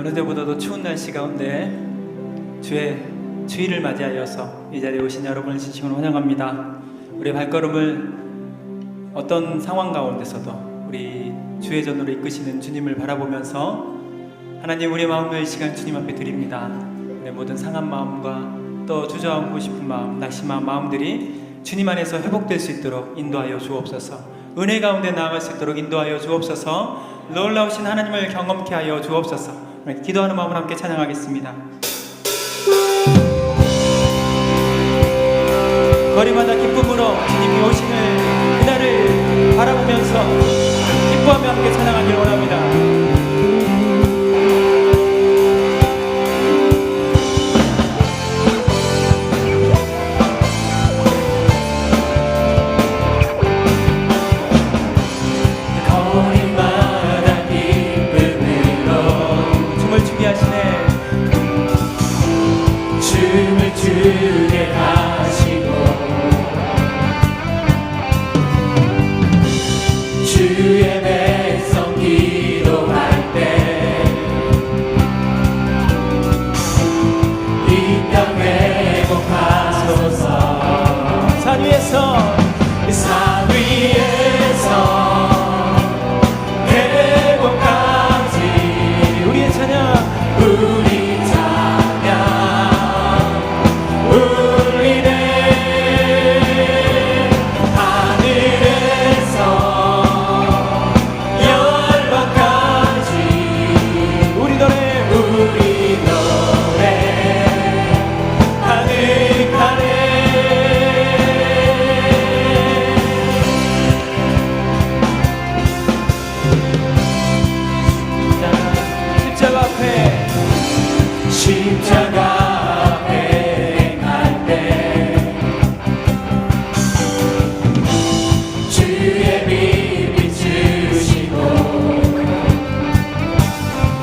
어느 때보다도 추운 날씨 가운데 주의 주일을 맞이하여서 이 자리에 오신 여러분을 진심으로 환영합니다. 우리의 발걸음을 어떤 상황 가운데서도 우리 주의 전으로 이끄시는 주님을 바라보면서 하나님, 우리의 마음을 이 시간 주님 앞에 드립니다. 우리의 모든 상한 마음과 또 주저앉고 싶은 마음, 낙심한 마음들이 주님 안에서 회복될 수 있도록 인도하여 주옵소서. 은혜 가운데 나아갈 수 있도록 인도하여 주옵소서. 놀라우신 하나님을 경험케 하여 주옵소서. 기도하는 마음으로 함께 찬양하겠습니다. 거리마다 기쁨으로 주님이 오시는 그날을 바라보면서 기뻐하며 함께 찬양하기를 원합니다.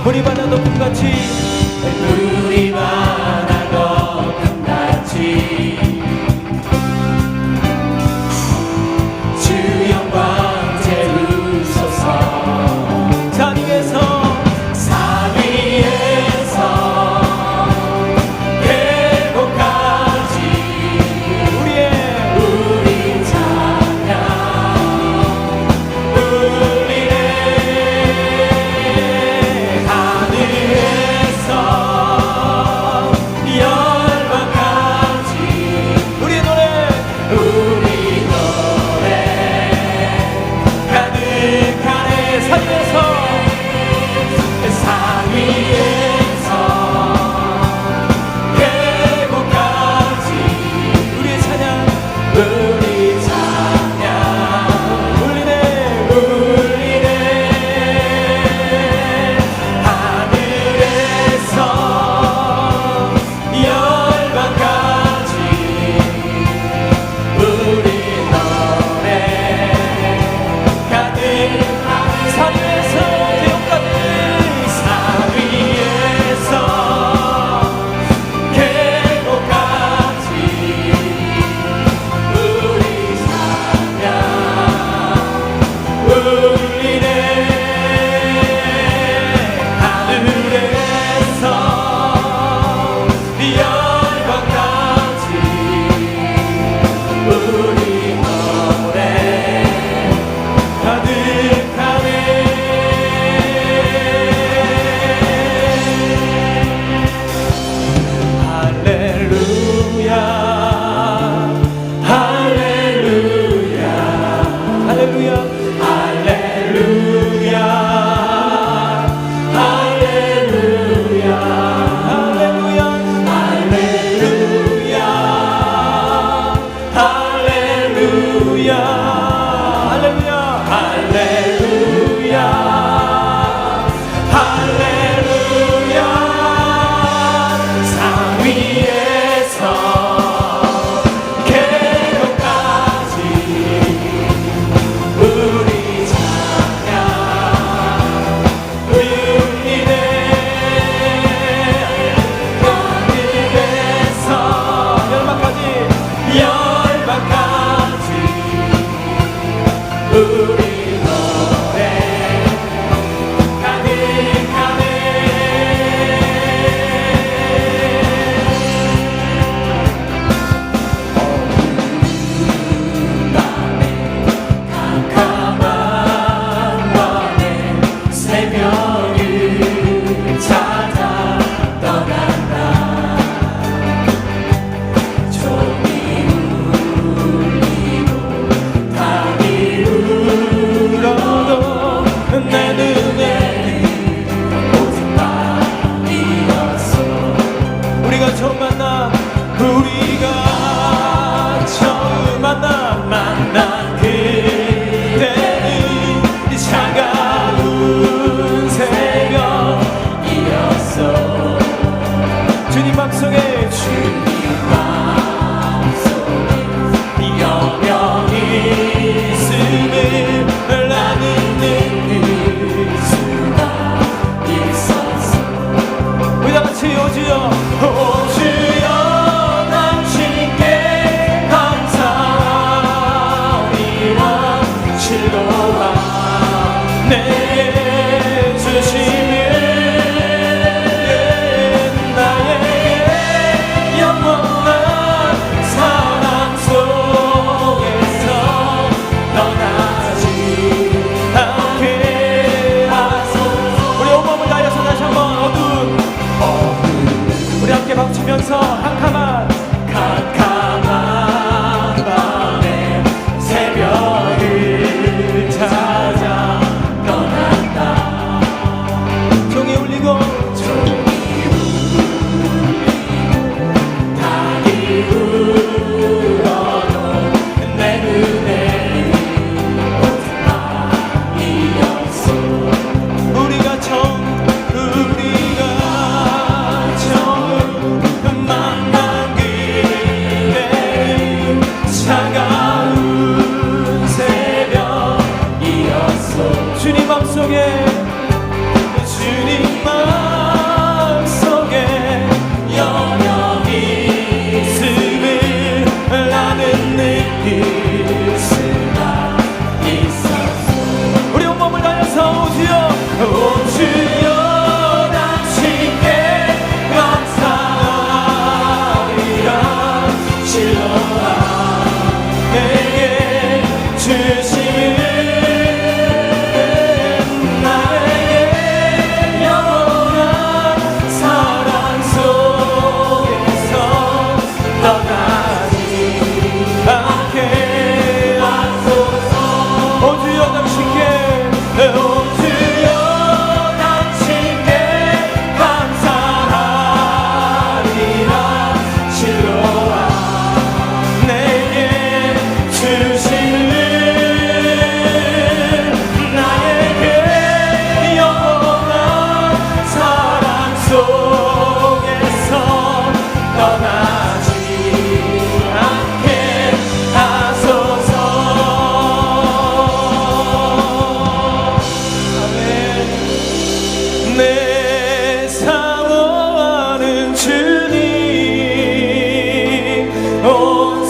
우리 바다 높음같이 우리 바다 높음같이 주 영광 채우소서. 산 위에서 회복까지 우리 찬양 우리 노래 가득하네.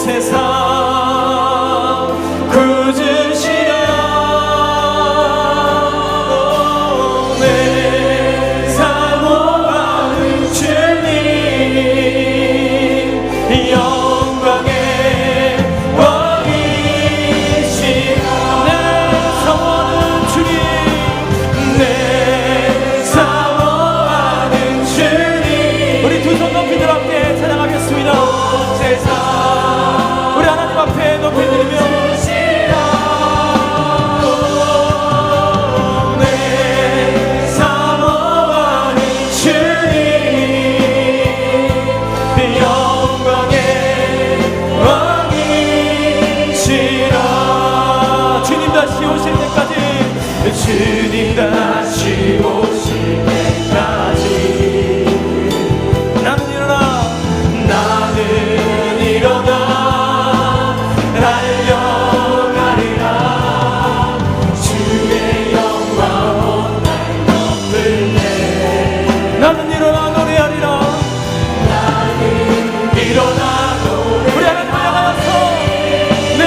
세상 굳으시라. 내 사모하는 주님 영광의 왕이시라. 내 사모하는 주님, 내 사모하는 주님. 우리 두 손 높이 들어 함께 찬양하겠습니다. 세상 우리 하나님 앞에 높이 드리며 내 사모하는 주님 영광의 왕이시라. 주님 다시 오실 때까지, 주님 다시 오실 때까지 나는 일어나 달려가리라. 주의 영광 날 덮을 때 나는 일어나 노래하리라. 나는 일어나 노래하리라. 우리 하나님 향하여서 내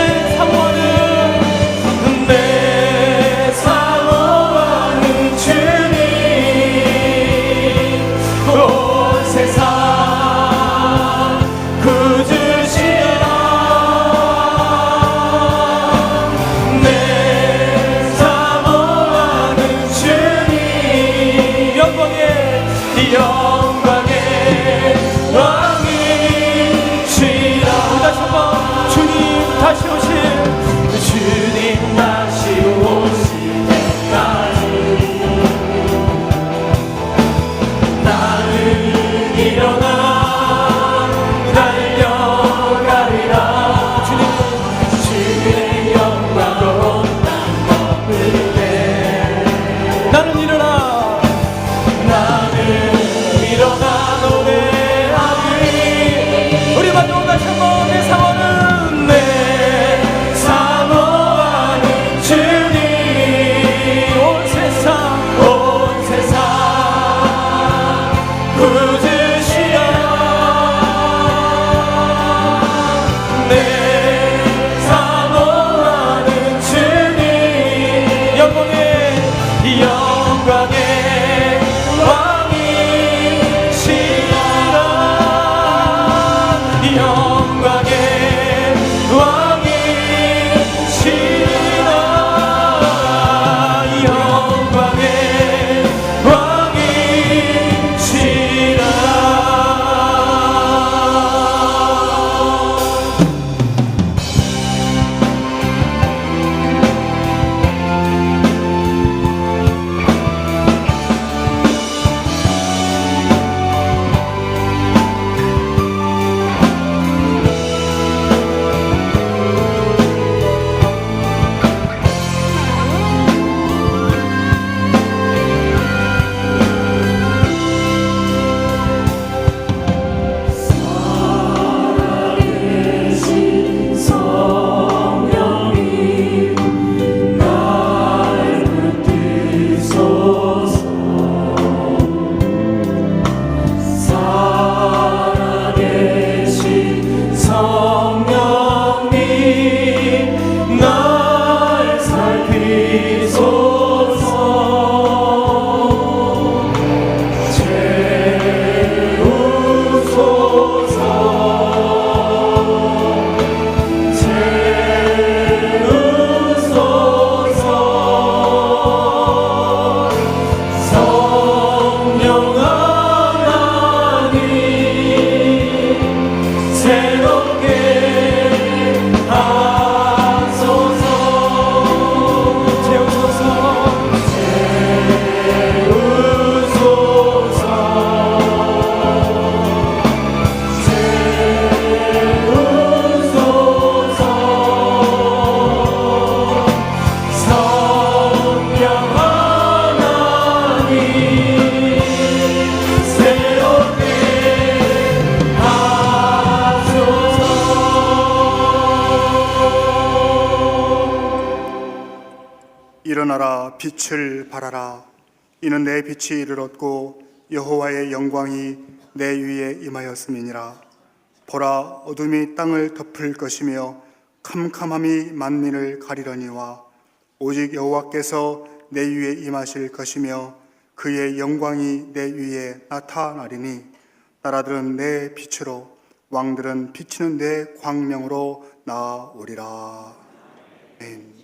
사모하는 주님 온 세상 굳으시라. 내 사모하는 주님 영광의 왕이시라. 다시 한번 주님 다시 오실, 주님 다시 오실 때까지 나는 일어나 달려가리라. 주의 영광으로 날 덮을 때 나는 일어나 노래하리. 우리 마지막 다시 한번 내 사모하는 주님 온 세상 굳으시라. 내 사모하는 주님 영광의 왕이시라. 영광의 왕이시라. 영광의 왕이시라. 일어나라 빛을 발하라. 이는 내 빛이 이르렀고 여호와의 영광이 내 위에 임하였음이니라. 보라, 어둠이 땅을 덮을 것이며 캄캄함이 만민을 가리려니와 오직 여호와께서 내 위에 임하실 것이며 그의 영광이 내 위에 나타나리니 나라들은 내 빛으로 왕들은 비치는 내 광명으로 나아오리라. 아멘.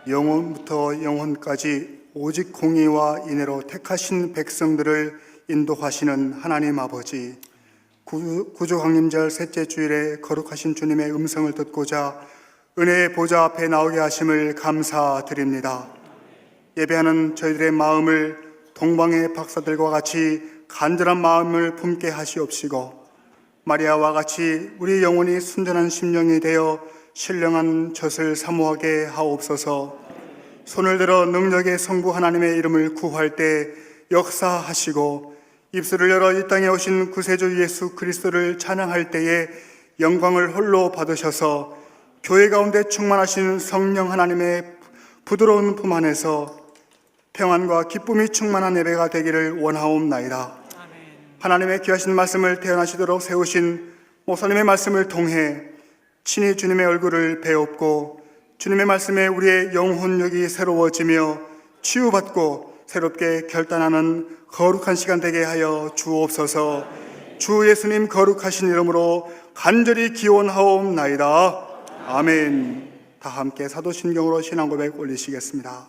영원부터 영원까지 오직 공의와 인애로 택하신 백성들을 인도하시는 하나님 아버지, 구주강림절 셋째 주일에 거룩하신 주님의 음성을 듣고자 은혜의 보좌 앞에 나오게 하심을 감사드립니다. 예배하는 저희들의 마음을 동방의 박사들과 같이 간절한 마음을 품게 하시옵시고 마리아와 같이 우리 영혼이 순전한 심령이 되어 신령한 젖을 사모하게 하옵소서. 손을 들어 능력의 성부 하나님의 이름을 구할 때 역사하시고 입술을 열어 이 땅에 오신 구세주 예수 그리스도를 찬양할 때에 영광을 홀로 받으셔서 교회 가운데 충만하신 성령 하나님의 부드러운 품 안에서 평안과 기쁨이 충만한 예배가 되기를 원하옵나이다. 하나님의 귀하신 말씀을 태어나시도록 세우신 목사님의 말씀을 통해 친히 주님의 얼굴을 배웁고 주님의 말씀에 우리의 영혼력이 새로워지며 치유받고 새롭게 결단하는 거룩한 시간 되게 하여 주옵소서. 주 예수님 거룩하신 이름으로 간절히 기원하옵나이다. 아멘. 다 함께 사도신경으로 신앙고백 올리시겠습니다.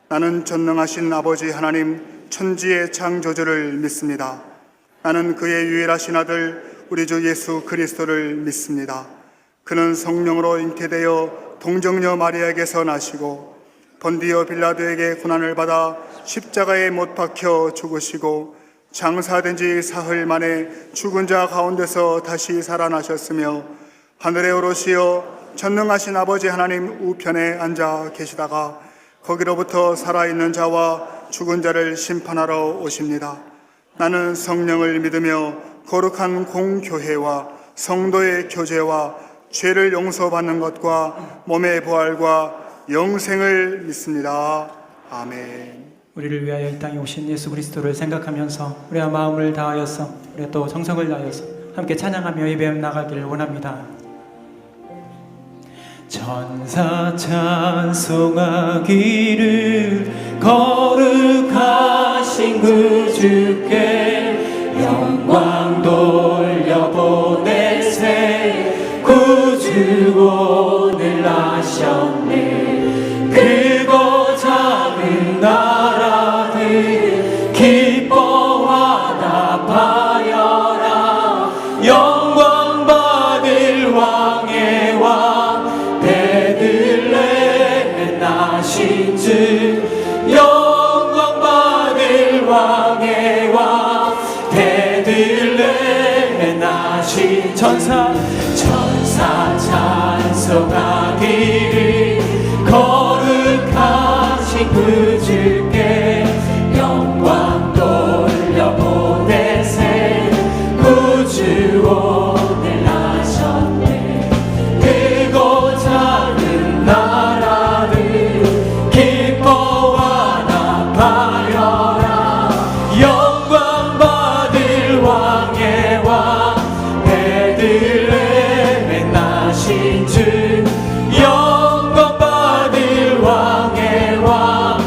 나는 전능하신 아버지 하나님 천지의 창조주를 믿습니다. 나는 그의 유일하신 아들 우리 주 예수 그리스도를 믿습니다. 그는 성령으로 잉태되어 동정녀 마리아에게서 나시고 본디오 빌라도에게 고난을 받아 십자가에 못 박혀 죽으시고 장사된 지 사흘 만에 죽은 자 가운데서 다시 살아나셨으며 하늘에 오르시어 전능하신 아버지 하나님 우편에 앉아 계시다가 거기로부터 살아있는 자와 죽은 자를 심판하러 오십니다. 나는 성령을 믿으며 거룩한 공교회와 성도의 교제와 죄를 용서받는 것과 몸의 부활과 영생을 믿습니다. 아멘. 우리를 위하여 이 땅에 오신 예수 그리스도를 생각하면서 우리가 마음을 다하여서 우리가 또 정성을 다하여서 함께 찬양하며 예배 나가기를 원합니다. 천사 찬송하기를 거룩하신 그 주께 영광 돌려보내세 구주원을 나셨네. 크고 작은 나라들 기뻐하다 파여라. 영광 받을 왕의 왕 베들레헴 나신 주. 영광 받을 왕의 왕 베들레헴 나신 천사 찬송하기를 거룩하신 그 주께 영광 돌려보내세 구주원을 나셨네. 크고 작은 나라들 기뻐하나 파여라. 영광 받을 왕의 왕 베들레헴 나신 주. 영광 받을 왕의 왕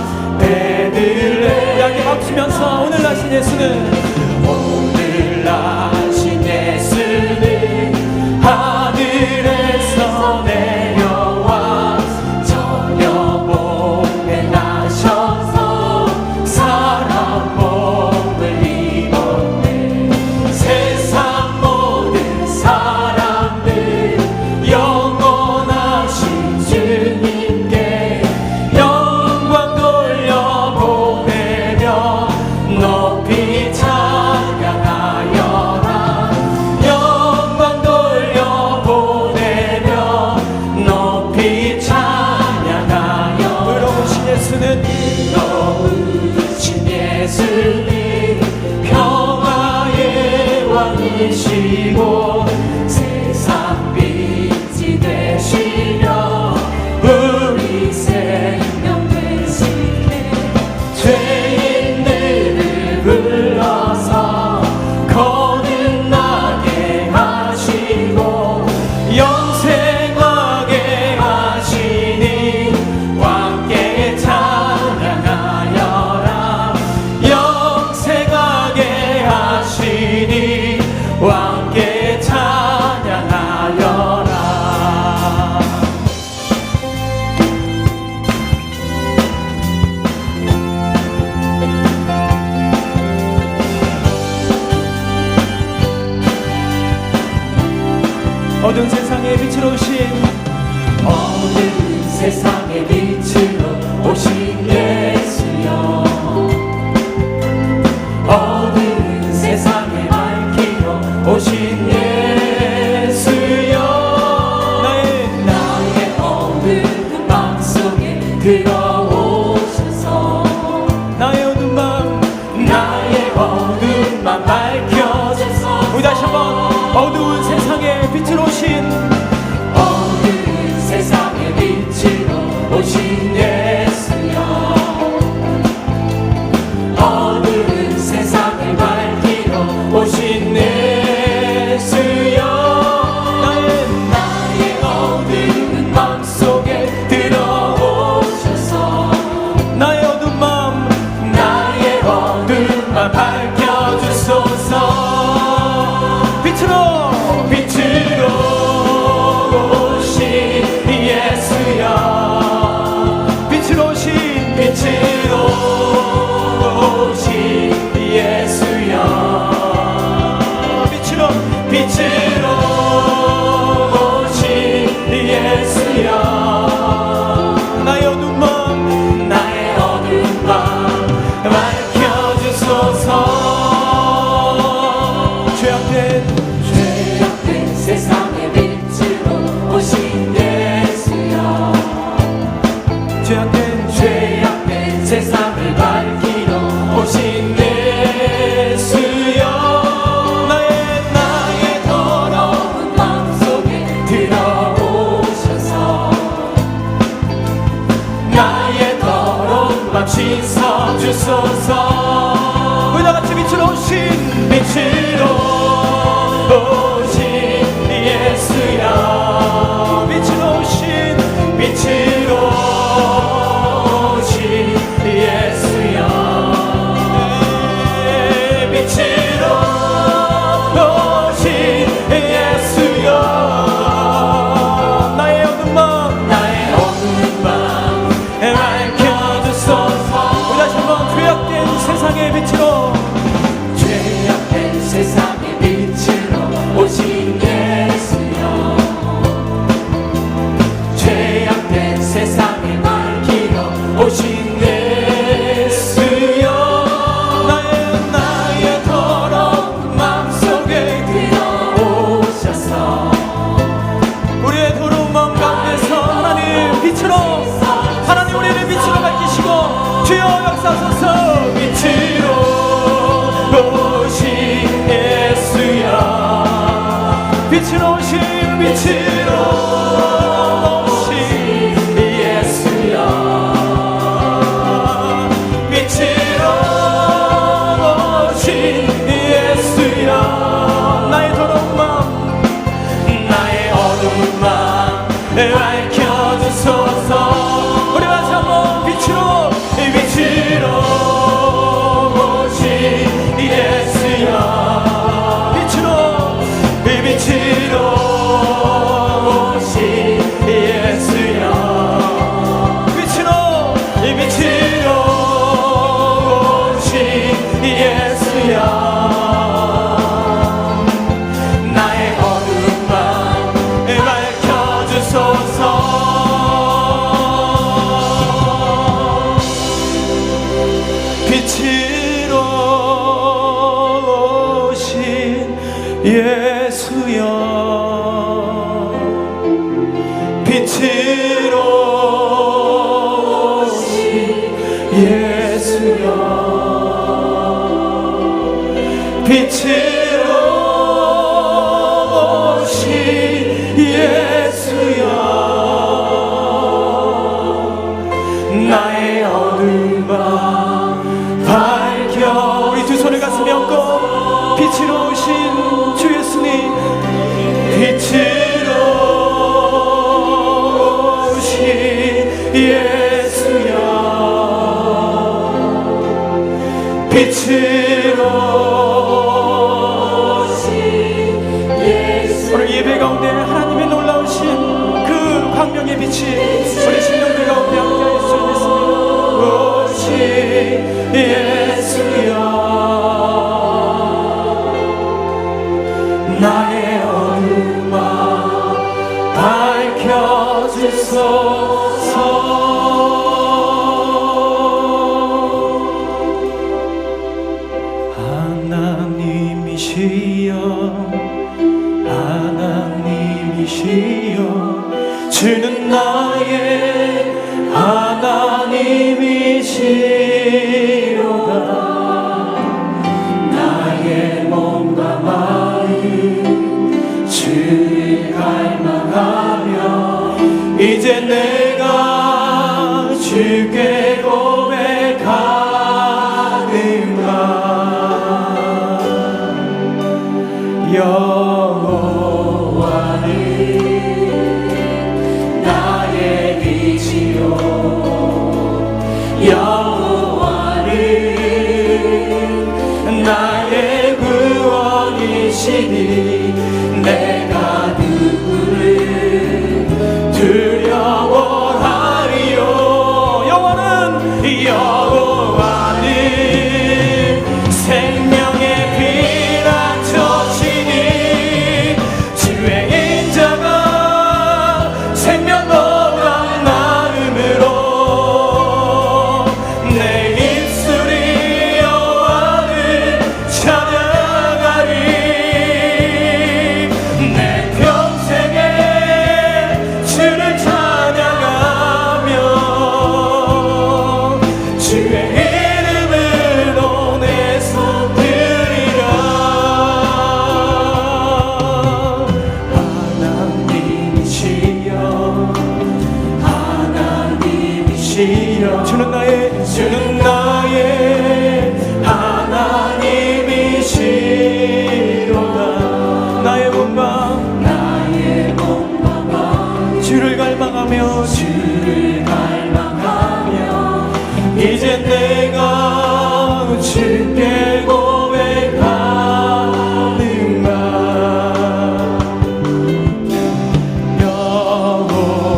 버리시고 세상 빛이 되시려 우리 생명 되시게 죄인들을 불러서 거듭나게 하시고 영생하게 하시니 왕께 찬양하여라. 영생하게 하시니 왕께 찬양하여라. 어두운 세상에 빛으로 오신 어두운 세상의 빛으로 오신 예수여 어두운 세상에 밝히러 오신 예수여 나의 어두운 맘속에 들어오셔서 나의 어두운 맘 밝혀줘서 우리 다시 한번 어두운 세상에 빛으로 오신 어두운 세상의 빛으로 오신 예수여 어두운 세상을 밝히러 오신 예수여 나의 어두운 맘속에 들어오셔서 나의 어두운 맘 밝혀주소서 빛으로 오신 예수여 빛으로 오신 예수여 빛으로 오신 예수여 나의 어두운 맘 밝혀주소서 죄악된 세상의 빛으로 오신 예수여 죄악된 세상을 밝히러 오신 예수여 나의 더러운 마음속에 들어오셔서 나의 더러운 맘 씻어주소서 우리 다같이 빛으로 오신 예수여 빛으로 오신 빛으로 오신 예수여 빛으로 오신 예수여 나의 어두운 맘 밝혀주소서 우리 다시 한번 죄악된 세상의 빛으로 죄악된 세상의 빛으로 오신 예수여 죄악된 세상을 밝히러 오신 예수여 나의 더러운 맘속에 들어오셔서 우리의 더러운 마음 가운데서 하나님 빛으로 하나님 우리를 빛으로 밝히시고 주여 역사하소서 빛으로 오신 예수여 빛으로 오신 빛으로 오신 예수여 빛으로 오신 예수여 나의 더러운 마음 나의 어두운 맘 밝혀주소서 우리 다시 한번 빛으로 오신 예수여 빛으로 오신 예수여 빛으로 오신 예수여 나의 어두운 맘 밝혀주소서 빛으로 오신 예수여 빛으로 오신 예수여 빛으로 예수여 나의 어두운 밤 밝혀. 우리 두 손을 가슴에 얹고 빛으로 오신 주 예수님, 빛으로 오신 예수여 빛으로 오신 예수. 오늘 예배 가운데 하나님의 놀라우신 그 광명의 빛이 우리 심령들 가운데 함께하여 주셨습니다. 오신 예수여 나의 어두운 밤 밝혀주소서. 하나님이시여 하나님이시여 주는 나의 하나님이시로다. 나의 몸과 마음 주를 갈망하며 이제 내가 주께 고백하는가. 여호와는 나의 빛이요 여호와는 나의 구원이시니 내가 누구를 두려워하리요. 여호와는 생명의 피난처시니 주의 인자가 생명보다 나음으로 내 입술이 여호와를 찬양하리. 내 평생에 주를 찬양하며 주의 이름으로 내 손 들이라. 하나님이시여 하나님이시여 주는 나의 하나님이시로다. 나의 몸과 주를 갈망하며 이제 내가 주께 고백하는가.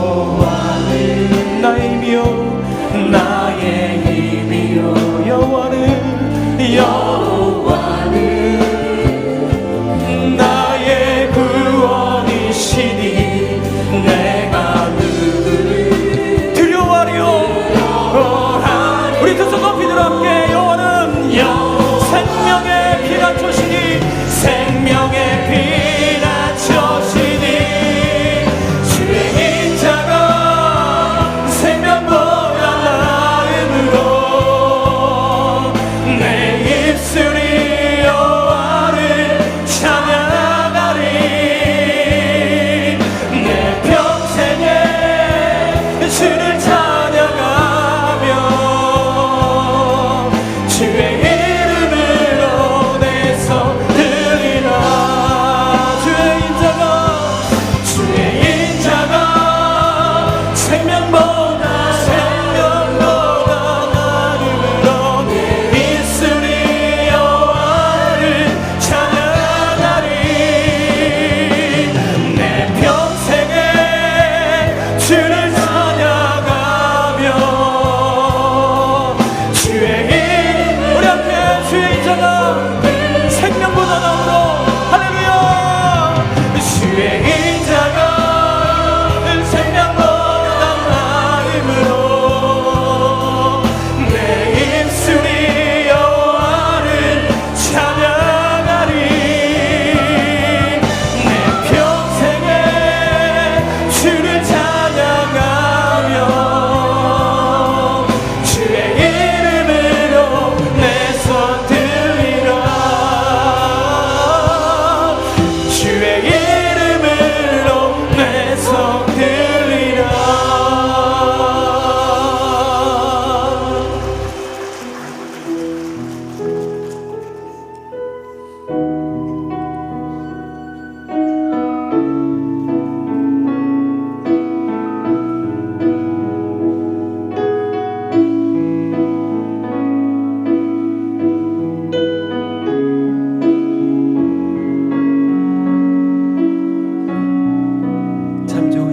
여호와는 나의 힘이요 나의 힘이요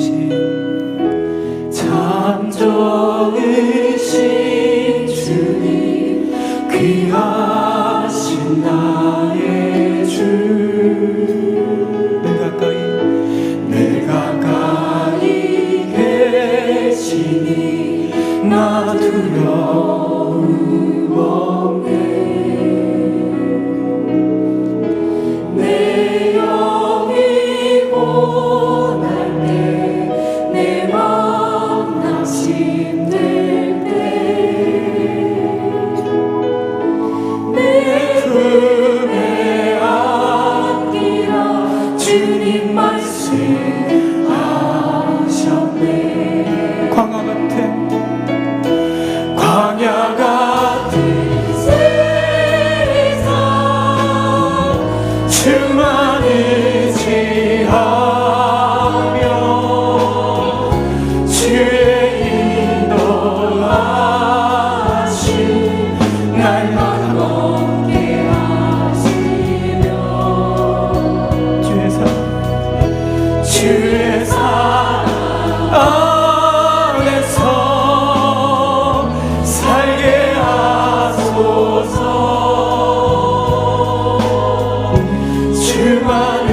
좋으신 참 좋으신 주님 귀하신 나의 주 늘 가까이 늘 가까이 계시니 나 두려움 없네 내 영이 고날 때 내 맘 낙심될 때내 품에 안기라 주님 말씀하셨네 광야 같은 광야 같은 세상 주만 의지하며 주의 인도하심 날 가볍게 하시며 주의 사랑 안에서 살게 하소서 주만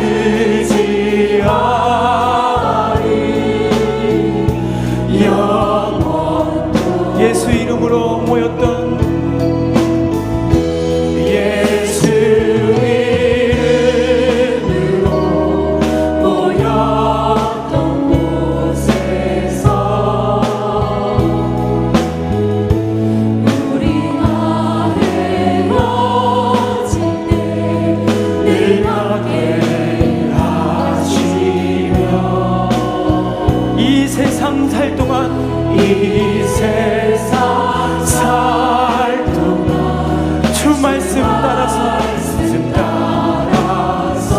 의지하리 영원토록 예수 이름으로 모였던 예수 이름으로 모였던 곳에서 우리 나를 어질 때늘 가게 하시며 이 세상 살 동안 이 세상 살 동안 주 말씀 따라서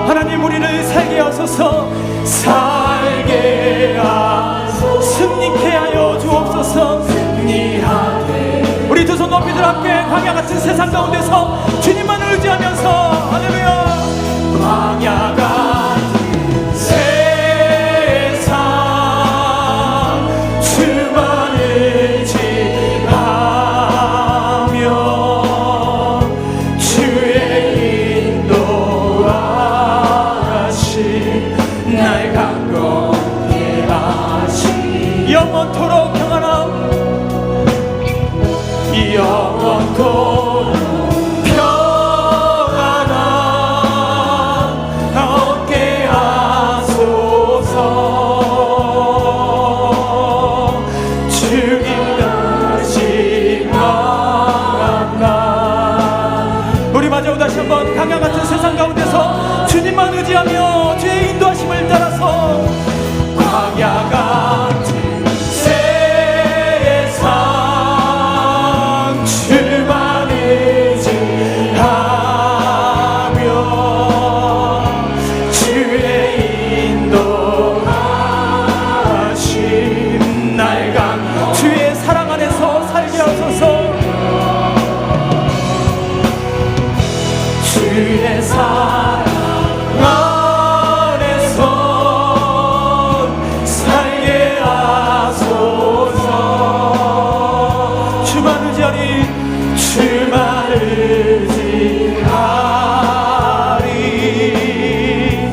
하나님 우리를 살게 하소서 살게 하소서 승리케 하여 주옵소서 승리하게 우리 두 손 높이 들어 함께 광야 같은 세상 가운데서 주님만을 의지하면서 할렐루야 광야 같은 세상 주만 의지하며 주의 인도하심 날 가깝게 하시 영원토록 평안함 영원토록 평안함 얻게 하소서 주님 다시 만나 우리 마저 다시 한번 광야 같은 세상 가운데서 주님만 의지하며 주의 인도하심을 따라서 광야 같은 세상 주만 의지하며 주의 인도하심 날 강 주의 사랑 안에서 살게 하소서 주의 사랑 안에서 살게 하소서 주만 의지하리 주만 의지하리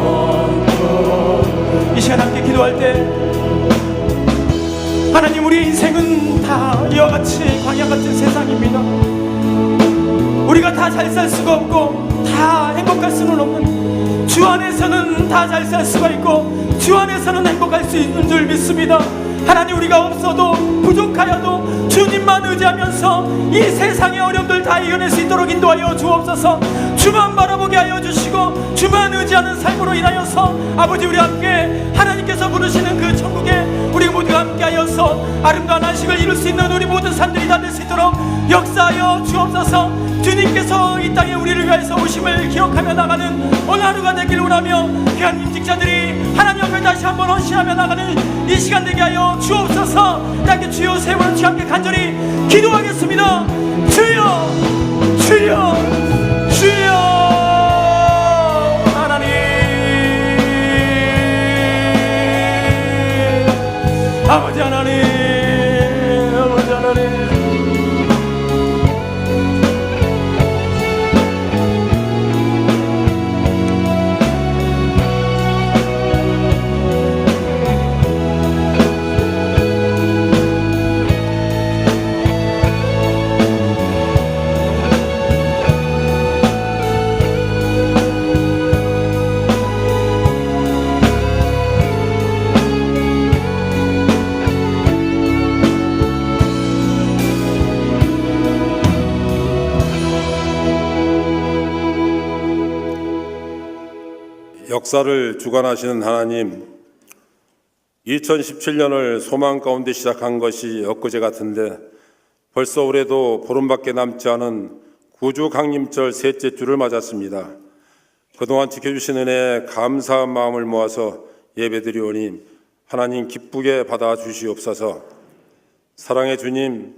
영원토록 이 시간 함께 기도할 때 하나님 우리의 인생은 다 이와 같이 광야 같은 세상입니다. 우리가 다 잘 살 수가 없고 다 행복할 수는 없는 주 안에서는 다 잘 살 수가 있고 주 안에서는 행복할 수 있는 줄 믿습니다. 하나님 우리가 없어도 부족하여도 주님만 의지하면서 이 세상의 어려움들 다 이겨낼 수 있도록 인도하여 주옵소서. 주만 바라보게 하여 주시고 주만 의지하는 삶으로 인하여서 아버지 우리 함께 하나님께서 부르시는 그 천국에 우리 모두가 함께하여서 아름다운 안식을 이룰 수 있는 우리 모든 삶들이 다 될 수 있도록 역사하여 주옵소서. 주님께서 이 땅에 우리를 위해서 오심을 기억하며 나가는 오늘 하루가 되길 원하며 귀한 임직자들이 하나님 앞에 다시 한번 헌신하며 나가는 이 시간 되게 하여 주옵소서. 함께 주여 세 번 함께 간절히 기도하겠습니다. 주여 주여 주여 하나님 역사를 주관하시는 하나님, 2017년을 소망 가운데 시작한 것이 엊그제 같은데 벌써 올해도 보름밖에 남지 않은 구주 강림절 셋째 주를 맞았습니다. 그동안 지켜주신 은혜에 감사한 마음을 모아서 예배드리오니 하나님 기쁘게 받아주시옵소서. 사랑의 주님,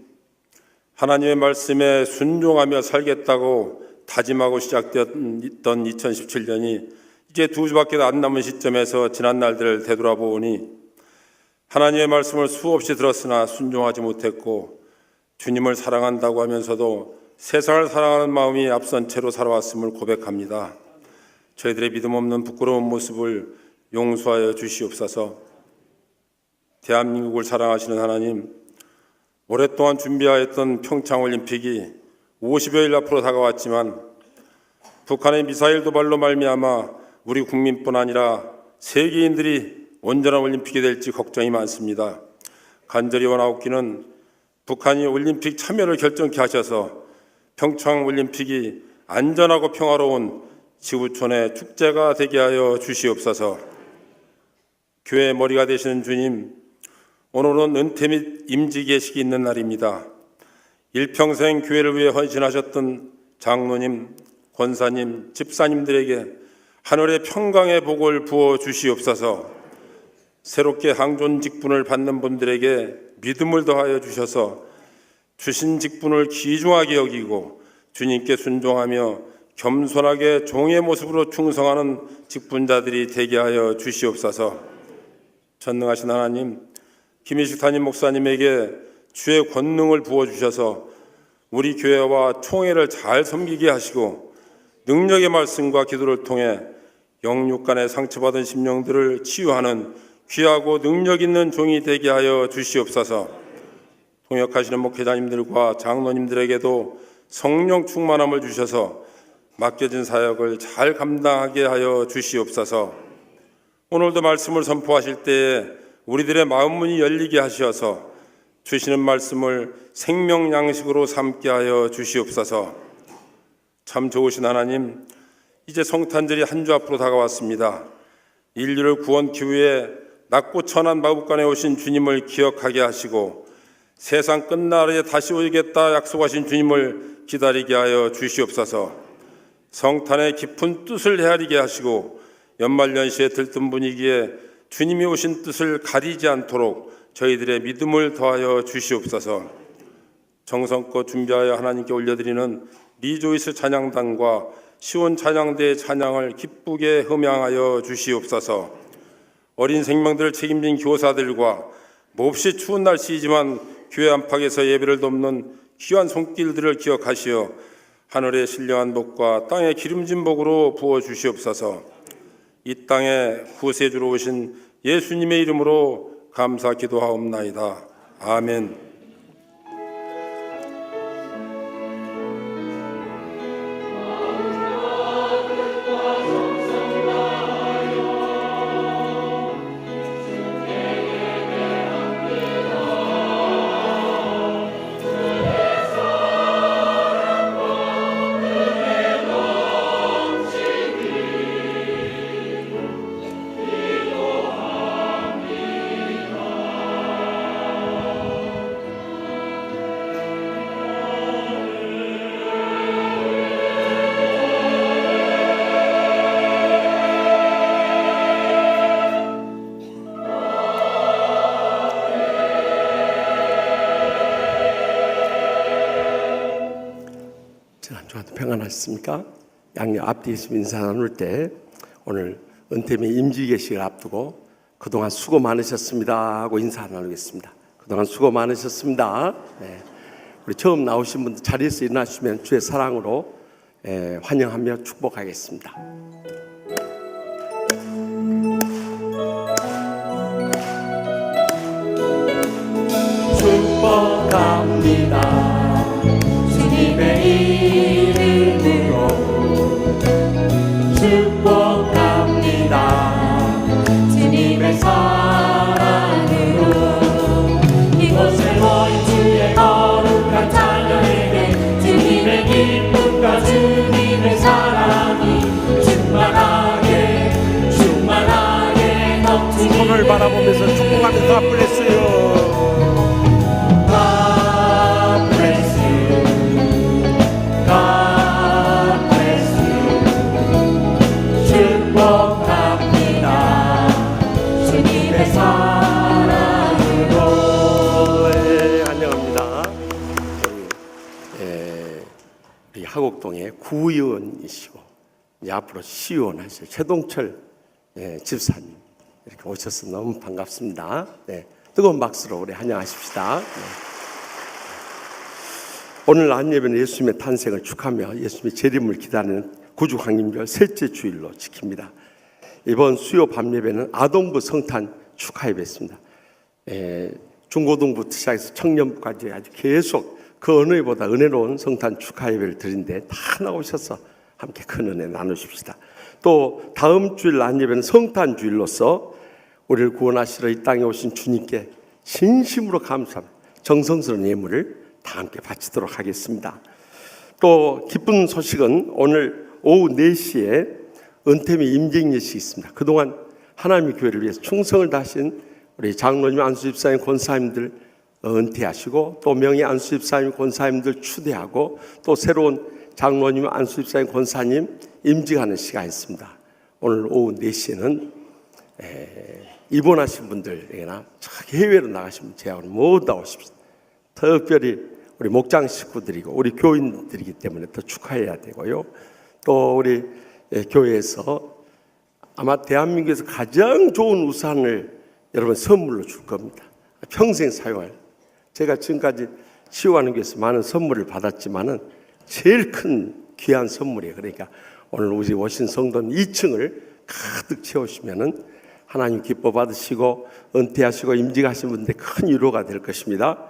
하나님의 말씀에 순종하며 살겠다고 다짐하고 시작되었던 2017년이 이제 두 주밖에 안 남은 시점에서 지난 날들을 되돌아보니 하나님의 말씀을 수없이 들었으나 순종하지 못했고 주님을 사랑한다고 하면서도 세상을 사랑하는 마음이 앞선 채로 살아왔음을 고백합니다. 저희들의 믿음 없는 부끄러운 모습을 용서하여 주시옵소서. 대한민국을 사랑하시는 하나님, 오랫동안 준비하였던 평창올림픽이 50여일 앞으로 다가왔지만 북한의 미사일 도발로 말미암아 우리 국민뿐 아니라 세계인들이 온전한 올림픽이 될지 걱정이 많습니다. 간절히 원하옵기는 북한이 올림픽 참여를 결정케 하셔서 평창올림픽이 안전하고 평화로운 지구촌의 축제가 되게 하여 주시옵소서. 교회의 머리가 되시는 주님, 오늘은 은퇴 및 임직예식이 있는 날입니다. 일평생 교회를 위해 헌신하셨던 장로님, 권사님, 집사님들에게 하늘의 평강의 복을 부어 주시옵소서. 새롭게 항존 직분을 받는 분들에게 믿음을 더하여 주셔서 주신 직분을 귀중하게 여기고 주님께 순종하며 겸손하게 종의 모습으로 충성하는 직분자들이 되게 하여 주시옵소서. 전능하신 하나님, 김희식 담임 목사님에게 주의 권능을 부어주셔서 우리 교회와 총회를 잘 섬기게 하시고 능력의 말씀과 기도를 통해 영육간에 상처받은 심령들을 치유하는 귀하고 능력 있는 종이 되게 하여 주시옵소서. 통역하시는 목회자님들과 장로님들에게도 성령 충만함을 주셔서 맡겨진 사역을 잘 감당하게 하여 주시옵소서. 오늘도 말씀을 선포하실 때에 우리들의 마음문이 열리게 하셔서 주시는 말씀을 생명 양식으로 삼게 하여 주시옵소서. 참 좋으신 하나님, 이제 성탄절이 한 주 앞으로 다가왔습니다. 인류를 구원기 위해 낮고 천한 마국간에 오신 주님을 기억하게 하시고 세상 끝날에 다시 오겠다 약속하신 주님을 기다리게 하여 주시옵소서. 성탄의 깊은 뜻을 헤아리게 하시고 연말연시에 들뜬 분위기에 주님이 오신 뜻을 가리지 않도록 저희들의 믿음을 더하여 주시옵소서. 정성껏 준비하여 하나님께 올려드리는 리조이스 찬양단과 시온 찬양대의 찬양을 기쁘게 흠양하여 주시옵소서. 어린 생명들을 책임진 교사들과 몹시 추운 날씨이지만 교회 안팎에서 예배를 돕는 귀한 손길들을 기억하시어 하늘의 신령한 복과 땅의 기름진 복으로 부어 주시옵소서. 이 땅에 구세주로 오신 예수님의 이름으로 감사 기도하옵나이다. 아멘. 지난주와도 평안하셨습니까? 양옆 앞뒤에서 인사 나눌 때 오늘 은퇴 및 임직예식을 앞두고 그동안 수고 많으셨습니다 하고 인사 나누겠습니다. 그동안 수고 많으셨습니다. 네. 우리 처음 나오신 분들 자리에서 일어나시면 주의 사랑으로 환영하며 축복하겠습니다. 축복합니다. 주님의 이름으로 축복합니다. 주님의 사랑으로 이곳에 모인 주의 거룩한 자녀에게 주님의 기쁨과 주님의 사랑이 충만하옵소서. 주님을 바라보면서 축복하면서 God bless you. 하곡동의 구의원이시고 이제 앞으로 시의원 하실 최동철 집사님 이렇게 오셔서 너무 반갑습니다. 네, 뜨거운 박수로 우리 환영하십시다. 네. 오늘 안예배는 예수님의 탄생을 축하하며 예수님의 재림을 기다리는 구주강림절 셋째 주일로 지킵니다. 이번 수요 밤예배는 아동부 성탄 축하예배였습니다. 중고등부터 시작해서 청년부까지 아주 계속 그 어느 해보다 은혜로운 성탄 축하 예배를 드린데 다 나오셔서 함께 큰 은혜 나누십시다. 또 다음 주일 낮 예배는 성탄 주일로서 우리를 구원하시러 이 땅에 오신 주님께 진심으로 감사하며 정성스러운 예물을 다 함께 바치도록 하겠습니다. 또 기쁜 소식은 오늘 오후 4시에 은퇴미 임직 예식이 있습니다. 그동안 하나님의 교회를 위해서 충성을 다하신 우리 장로님, 안수집사님, 권사님들 은퇴하시고 또 명예 안수집사님, 권사님들 추대하고 또 새로운 장로님, 안수집사님, 권사님 임직하는 시간이 있습니다. 오늘 오후 4시에는 입원하신 분들이나 해외로 나가신 분 제하고는 모두 나오십시오. 특별히 우리 목장 식구들이고 우리 교인들이기 때문에 더 축하해야 되고요. 또 우리 교회에서 아마 대한민국에서 가장 좋은 우산을 여러분 선물로 줄 겁니다. 평생 사용할. 제가 지금까지 치유하는 교회에서 많은 선물을 받았지만은 제일 큰 귀한 선물이에요. 그러니까 오늘 우리 오신 성도는 2층을 가득 채우시면은 하나님 기뻐 받으시고 은퇴하시고 임직하신 분들 큰 위로가 될 것입니다.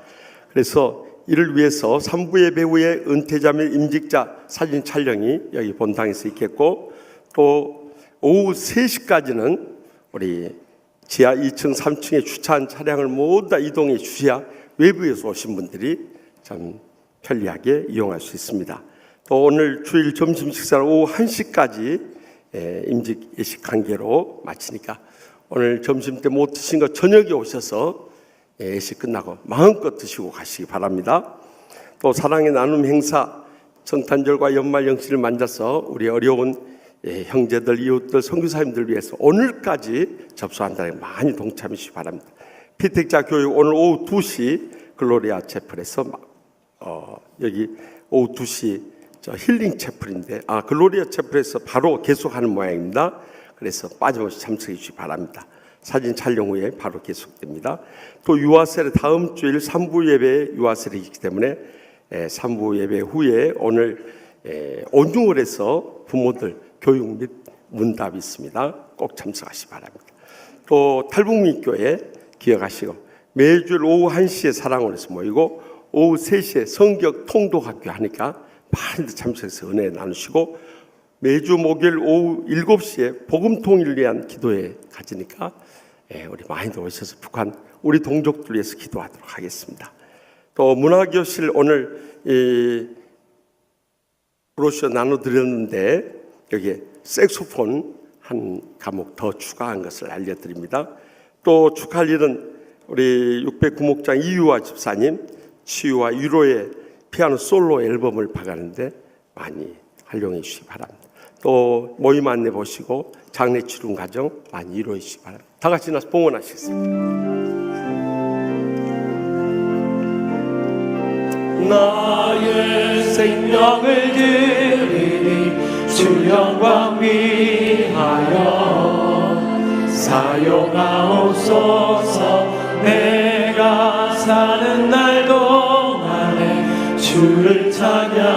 그래서 이를 위해서 3부 예배 후에 은퇴자 및 임직자 사진 촬영이 여기 본당에서 있겠고 또 오후 3시까지는 우리 지하 2층, 3층에 주차한 차량을 모두 다 이동해 주셔야 외부에서 오신 분들이 참 편리하게 이용할 수 있습니다. 또 오늘 주일 점심 식사를 오후 1시까지 임직 예식 관계로 마치니까 오늘 점심 때 못 드신 거 저녁에 오셔서 예식 끝나고 마음껏 드시고 가시기 바랍니다. 또 사랑의 나눔 행사 성탄절과 연말 연시를 만나서 우리 어려운 형제들, 이웃들, 선교사님들 위해서 오늘까지 접수한다는 많이 동참해 주시기 바랍니다. 피택자 교육 오늘 오후 2시 글로리아 채플에서 여기 오후 2시 힐링 채플인데 글로리아 채플에서 바로 계속하는 모양입니다. 그래서 빠짐없이 참석해 주시기 바랍니다. 사진 촬영 후에 바로 계속됩니다. 또 유아셀의 다음 주일 3부 예배 유아셀이 있기 때문에 3부 예배 후에 오늘 온중을에서 부모들 교육 및 문답이 있습니다. 꼭 참석하시기 바랍니다. 또 탈북민교회 기억하시고 매주일 오후 1시에 사랑원에서 모이고 오후 3시에 성격 통독학교 하니까 많이 참석해서 은혜 나누시고 매주 목요일 오후 7시에 복음통일을 위한 기도회 가지니까 우리 많이들 오셔서 북한 우리 동족들 위해서 기도하도록 하겠습니다. 또 문화교실 오늘 브로셔 나눠드렸는데 여기에 색소폰 한 과목 더 추가한 것을 알려드립니다. 또 축하할 일은 우리 609목장 이유아 집사님 치유와 위로의 피아노 솔로 앨범을 박았는데 많이 활용해 주시기 바랍니다. 또 모임 안내 보시고 장례 치른 과정 많이 이루어 주시기 바랍니다. 다 같이 나서 봉헌하시겠습니다. 나의 생명을 드리니 주 영광 위하여 사용하옵소서. 내가 사는 날 동안에 주를 찬양하며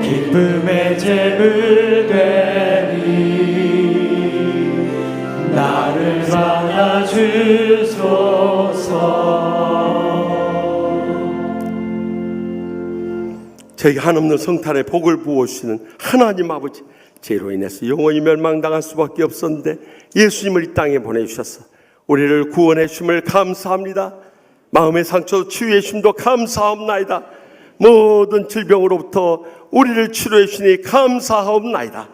기쁨의 제물 되리. 나를 받아 주소서. 저희 한없는 성탄의 복을 부어주시는 하나님 아버지, 죄로 인해서 영원히 멸망당할 수밖에 없었는데 예수님을 이 땅에 보내주셔서 우리를 구원해 주심을 감사합니다. 마음의 상처 치유해 주심도 감사합나이다. 모든 질병으로부터 우리를 치료해 주시니 감사하옵나이다.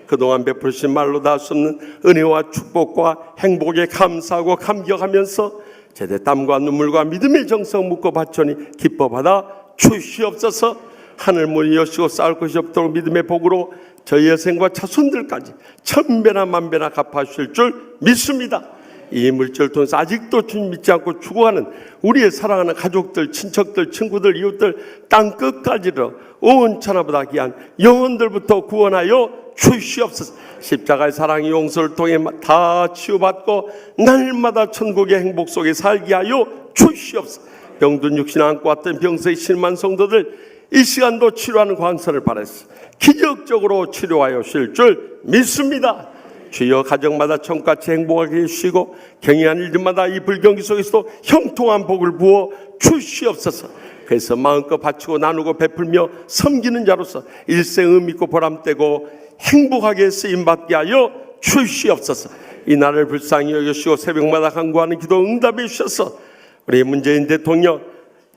그동안 베푸신 말로 다 할 수 없는 은혜와 축복과 행복에 감사하고 감격하면서 제대 땀과 눈물과 믿음의 정성 묻고 바쳐니 기뻐 받아 주시옵소서. 하늘 문이 여시고 쌓을 것이 없도록 믿음의 복으로 저희 여생과 자손들까지 천배나 만배나 갚아주실 줄 믿습니다. 이 물질 통해서 아직도 주님 믿지 않고 죽어가는 우리의 사랑하는 가족들, 친척들, 친구들, 이웃들 땅 끝까지로 온 천하보다 귀한 영혼들부터 구원하여 주시옵소서. 십자가의 사랑의 용서를 통해 다 치유받고 날마다 천국의 행복 속에 살게 하여 주시옵소서. 병든 육신 안고 왔던 병세의 실만 성도들 이 시간도 치료하는 광선을 바라서 기적적으로 치료하여 주실 줄 믿습니다. 주여 가정마다 천같이 행복하게 해주시고 경외한 일들마다 이 불경기 속에서도 형통한 복을 부어 주시옵소서. 그래서 마음껏 바치고 나누고 베풀며 섬기는 자로서 일생 의미 있고 보람되고 행복하게 쓰임받게 하여 주시옵소서. 이 날을 불쌍히 여기시고 새벽마다 간구하는 기도 응답해 주셔서 우리 문재인 대통령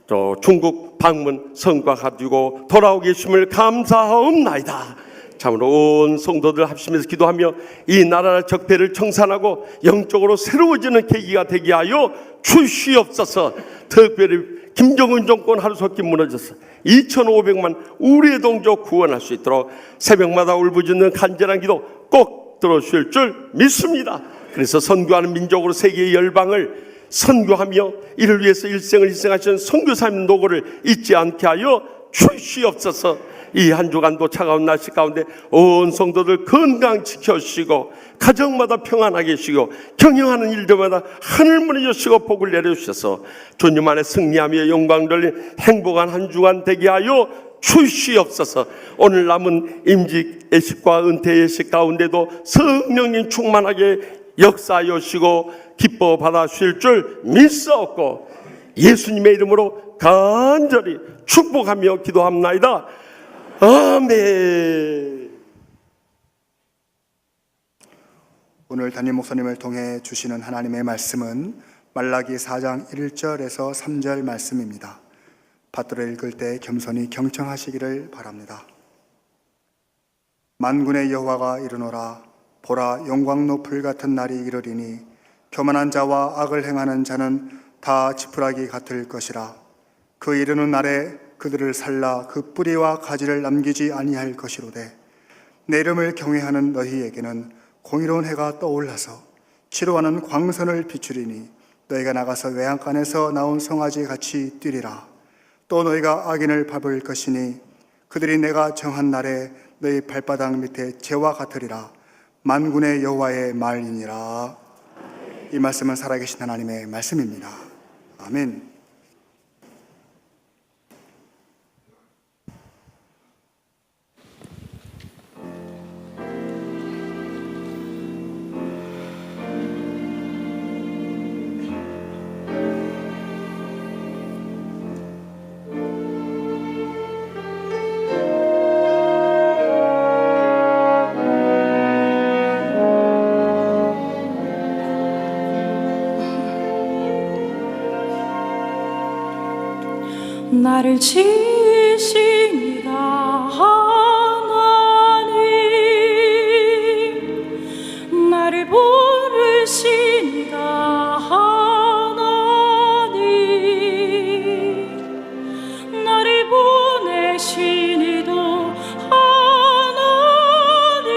또 중국 방문 성과 가지고 돌아오고 계심을 감사하옵나이다. 참으로 온 성도들 합심해서 기도하며 이 나라의 적폐를 청산하고 영적으로 새로워지는 계기가 되게 하여 주시옵소서. 특별히 김정은 정권 하루속히 무너져서 2,500만 우리의 동족 구원할 수 있도록 새벽마다 울부짖는 간절한 기도 꼭 들어주실 줄 믿습니다. 그래서 선교하는 민족으로 세계의 열방을 선교하며 이를 위해서 일생을 희생하시는 선교사님 노고를 잊지 않게 하여 주시옵소서. 이 한 주간도 차가운 날씨 가운데 온 성도들 건강 지켜주시고 가정마다 평안하게 해주시고 경영하는 일들마다 하늘문을 여시고 복을 내려주셔서 주님 안에 승리하며 영광 돌린 행복한 한 주간 되게 하여 주시옵소서. 오늘 남은 임직 예식과 은퇴 예식 가운데도 성령님 충만하게 역사하여 주시고 기뻐 받아주실 줄 믿사옵고 예수님의 이름으로 간절히 축복하며 기도합나이다. 아멘. 오늘 담임 목사님을 통해 주시는 하나님의 말씀은 말라기 4장 1절에서 3절 말씀입니다. 받들어 읽을 때 겸손히 경청하시기를 바랍니다. 만군의 여호와가 이르노라. 보라, 영광로 불 같은 날이 이르리니 교만한 자와 악을 행하는 자는 다 지푸라기 같을 것이라. 그 이르는 날에 그들을 살라 그 뿌리와 가지를 남기지 아니할 것이로되 내 이름을 경외하는 너희에게는 공의로운 해가 떠올라서 치료하는 광선을 비추리니 너희가 나가서 외양간에서 나온 송아지 같이 뛰리라. 또 너희가 악인을 밟을 것이니 그들이 내가 정한 날에 너희 발바닥 밑에 재와 같으리라. 만군의 여호와의 말이니라. 이 말씀은 살아계신 하나님의 말씀입니다. 아멘. 나를 지으신 이가 하나님, 나를 부르신 이가 하나님, 나를 보내신 이도 하나님,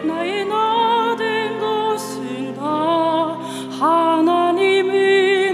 나의 나 된 것은 다 하나님의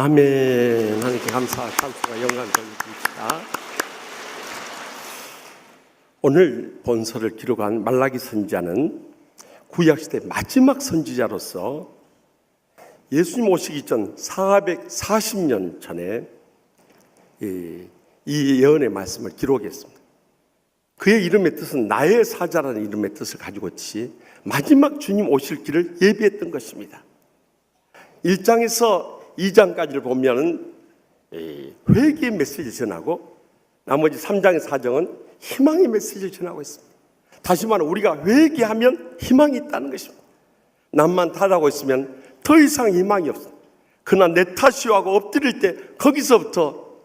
아멘. 하나님께 감사와 찬송과 영광을 돌려드립니다. 오늘 본서를 기록한 말라기 선지자는 구약시대 마지막 선지자로서 예수님 오시기 전 440년 전에 이 예언의 말씀을 기록했습니다. 그의 이름의 뜻은 나의 사자라는 이름의 뜻을 가지고 있듯이 마지막 주님 오실 길을 예비했던 것입니다. 1장에서 2장까지를 보면 회개의 메시지를 전하고 나머지 3장의 4장은 희망의 메시지를 전하고 있습니다. 다시 말하면 우리가 회개하면 희망이 있다는 것입니다. 남만 탓하고 있으면 더 이상 희망이 없습니다. 그러나 내 탓이요 하고 엎드릴 때 거기서부터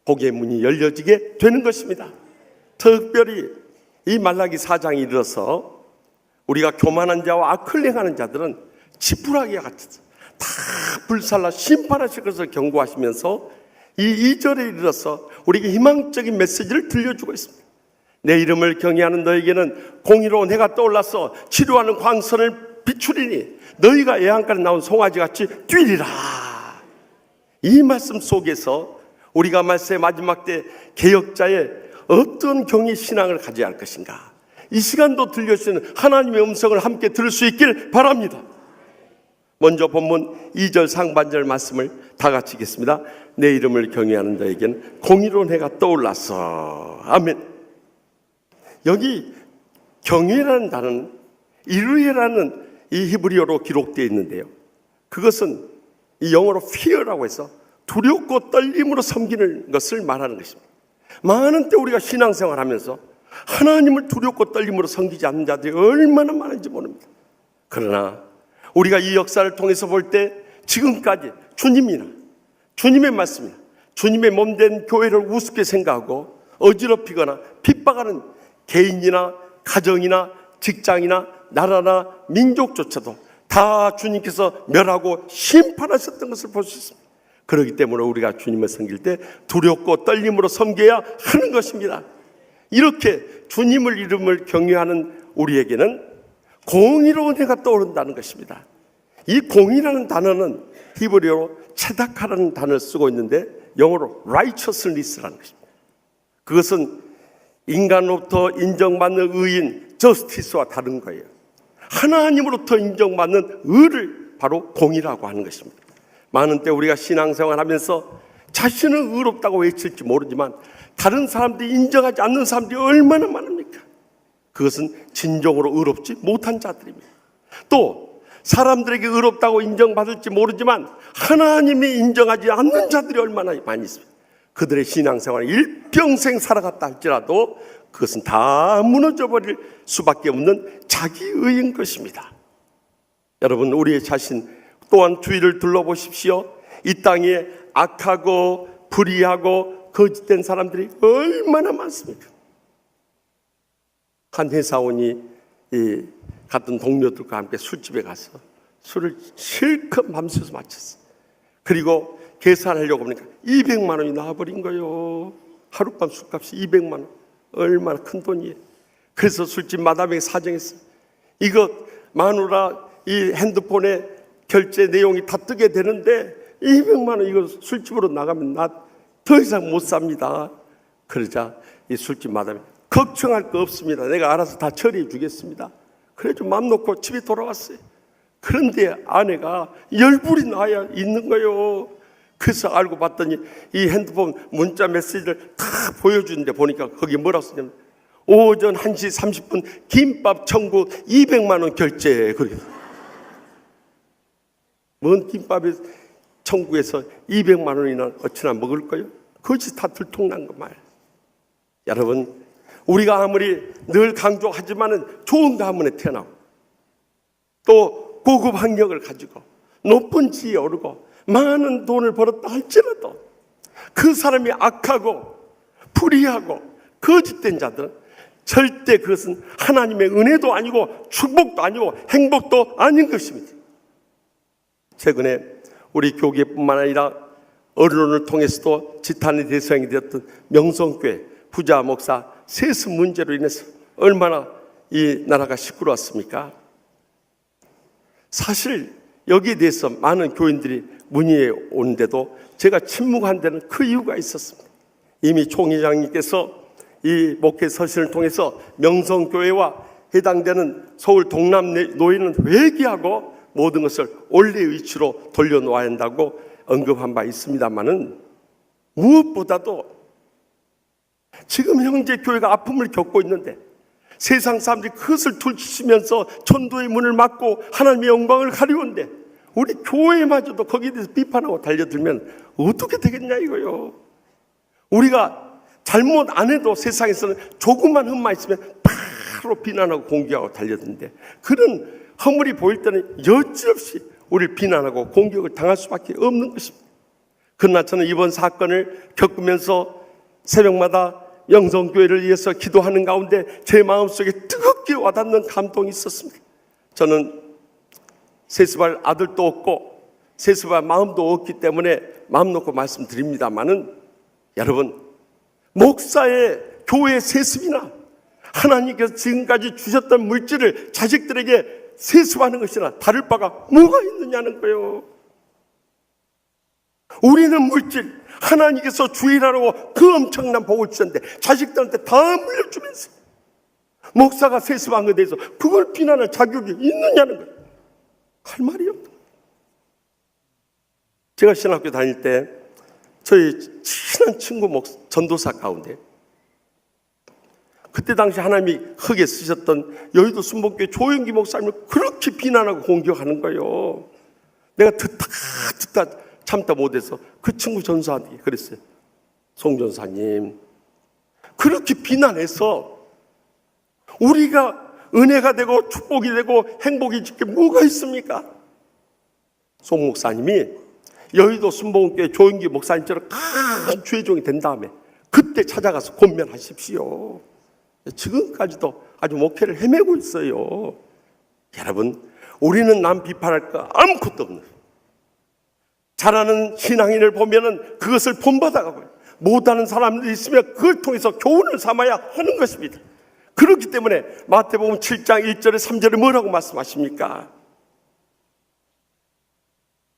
복의 문이 열려지게 되는 것입니다. 특별히 이 말라기 4장에 이르러서 우리가 교만한 자와 악을 행하는 자들은 지푸라기와 같이 다 불살라 심판하실 것을 경고하시면서 이 2절에 이르러서 우리에게 희망적인 메시지를 들려주고 있습니다. 내 이름을 경외하는 너에게는 공의로운 해가 떠올라서 치료하는 광선을 비추리니 너희가 애안가에 나온 송아지같이 뛰리라. 이 말씀 속에서 우리가 말세의 마지막 때 개혁자의 어떤 경외 신앙을 가져야 할 것인가, 이 시간도 들려주시는 하나님의 음성을 함께 들을 수 있길 바랍니다. 먼저 본문 2절 상반절 말씀을 다 같이 읽겠습니다. 내 이름을 경외하는 자에게는 공의로운 해가 떠올라서. 아멘. 여기 경외라는 단어는 이르헤라는 이 히브리어로 기록되어 있는데요, 그것은 이 영어로 fear라고 해서 두렵고 떨림으로 섬기는 것을 말하는 것입니다. 많은 때 우리가 신앙생활하면서 하나님을 두렵고 떨림으로 섬기지 않는 자들이 얼마나 많은지 모릅니다. 그러나 우리가 이 역사를 통해서 볼 때 지금까지 주님이나 주님의 말씀이나 주님의 몸된 교회를 우습게 생각하고 어지럽히거나 핍박하는 개인이나 가정이나 직장이나 나라나 민족조차도 다 주님께서 멸하고 심판하셨던 것을 볼 수 있습니다. 그렇기 때문에 우리가 주님을 섬길 때 두렵고 떨림으로 섬겨야 하는 것입니다. 이렇게 주님을 이름을 경외하는 우리에게는 공의로운 해가 떠오른다는 것입니다. 이 공의라는 단어는 히브리어로 체다카라는 단어를 쓰고 있는데 영어로 righteousness라는 것입니다. 그것은 인간으로부터 인정받는 의인 justice와 다른 거예요. 하나님으로부터 인정받는 의를 바로 공의라고 하는 것입니다. 많은 때 우리가 신앙생활하면서 자신은 의롭다고 외칠지 모르지만 다른 사람들이 인정하지 않는 사람들이 얼마나 많습니까? 그것은 진정으로 의롭지 못한 자들입니다. 또 사람들에게 의롭다고 인정받을지 모르지만 하나님이 인정하지 않는 자들이 얼마나 많이 있습니다. 그들의 신앙생활을 일평생 살아갔다 할지라도 그것은 다 무너져버릴 수밖에 없는 자기의인 것입니다. 여러분, 우리의 자신 또한 주위를 둘러보십시오. 이 땅에 악하고 불의하고 거짓된 사람들이 얼마나 많습니까? 한 회사원이 같은 동료들과 함께 술집에 가서 술을 실컷 밤새서 마셨어요. 그리고 계산하려고 보니까 200만 원이 나와버린 거예요. 하룻밤 술값이 200만 원. 얼마나 큰 돈이에요. 그래서 술집 마담에게 사정했어요. 이거 마누라 이 핸드폰에 결제 내용이 다 뜨게 되는데 200만 원 이거 술집으로 나가면 나 더 이상 못 삽니다. 그러자 이 술집 마담이 걱정할 거 없습니다. 내가 알아서 다 처리해 주겠습니다. 그래 좀 맘 놓고 집에 돌아왔어요. 그런데 아내가 열불이 나야 있는 거예요. 그래서 알고 봤더니 이 핸드폰 문자 메시지를 다 보여주는데 보니까 거기 뭐라고 쓰냐면 오전 1시 30분 김밥 청구 200만 원 결제. 그래요. 뭔 김밥에 청구해서 200만 원이나 어찌나 먹을 거요? 그것이 다 들통난 거 말. 여러분, 우리가 아무리 늘 강조하지만은 좋은 가문에 태어나고 또 고급 학력을 가지고 높은 지위에 오르고 많은 돈을 벌었다 할지라도 그 사람이 악하고 불의하고 거짓된 자들은 절대 그것은 하나님의 은혜도 아니고 축복도 아니고 행복도 아닌 것입니다. 최근에 우리 교계뿐만 아니라 언론을 통해서도 지탄의 대상이 되었던 명성교회 부자 목사 세습 문제로 인해서 얼마나 이 나라가 시끄러웠습니까? 사실 여기에 대해서 많은 교인들이 문의해 오는데도 제가 침묵한 데는 그 이유가 있었습니다. 이미 총회장님께서 이 목회 서신을 통해서 명성교회와 해당되는 서울 동남 노인은 회개하고 모든 것을 원래의 위치로 돌려놓아야 한다고 언급한 바 있습니다만은, 무엇보다도 지금 현재 교회가 아픔을 겪고 있는데 세상 사람들이 그것을 둘치면서 전도의 문을 막고 하나님의 영광을 가리우는데 우리 교회마저도 거기에 대해서 비판하고 달려들면 어떻게 되겠냐 이거요. 우리가 잘못 안 해도 세상에서는 조금만 흠만 있으면 바로 비난하고 공격하고 달려드는데, 그런 허물이 보일 때는 여지없이 우리를 비난하고 공격을 당할 수밖에 없는 것입니다. 그러나 저는 이번 사건을 겪으면서 새벽마다 영성교회를 위해서 기도하는 가운데 제 마음속에 뜨겁게 와닿는 감동이 있었습니다. 저는 세습할 아들도 없고 세습할 마음도 없기 때문에 마음 놓고 말씀드립니다마는, 여러분, 목사의 교회 세습이나 하나님께서 지금까지 주셨던 물질을 자식들에게 세습하는 것이나 다를 바가 뭐가 있느냐는 거예요. 우리는 물질, 하나님께서 주일하라고 그 엄청난 복을 주셨는데 자식들한테 다 물려주면서 목사가 세습한 것에 대해서 그걸 비난할 자격이 있느냐는 거예요. 할 말이 없는 거예요. 제가 신학교 다닐 때 저희 친한 친구 전도사 가운데 그때 당시 하나님이 흙에 쓰셨던 여의도 순복교회 조영기 목사님을 그렇게 비난하고 공격하는 거예요. 내가 듣다 참다 못해서 그 친구 전사한테 그랬어요. 송 전사님, 그렇게 비난해서 우리가 은혜가 되고 축복이 되고 행복이 질 게 뭐가 있습니까? 송 목사님이 여의도 순복음교회 조영기 목사님처럼 큰 주의종이 된 다음에 그때 찾아가서 권면하십시오. 지금까지도 아주 목회를 헤매고 있어요. 여러분, 우리는 남 비판할 거 아무것도 없는, 잘하는 신앙인을 보면은 그것을 본받아가고요, 못하는 사람들이 있으면 그걸 통해서 교훈을 삼아야 하는 것입니다. 그렇기 때문에 마태복음 7장 1절에 3절에 뭐라고 말씀하십니까?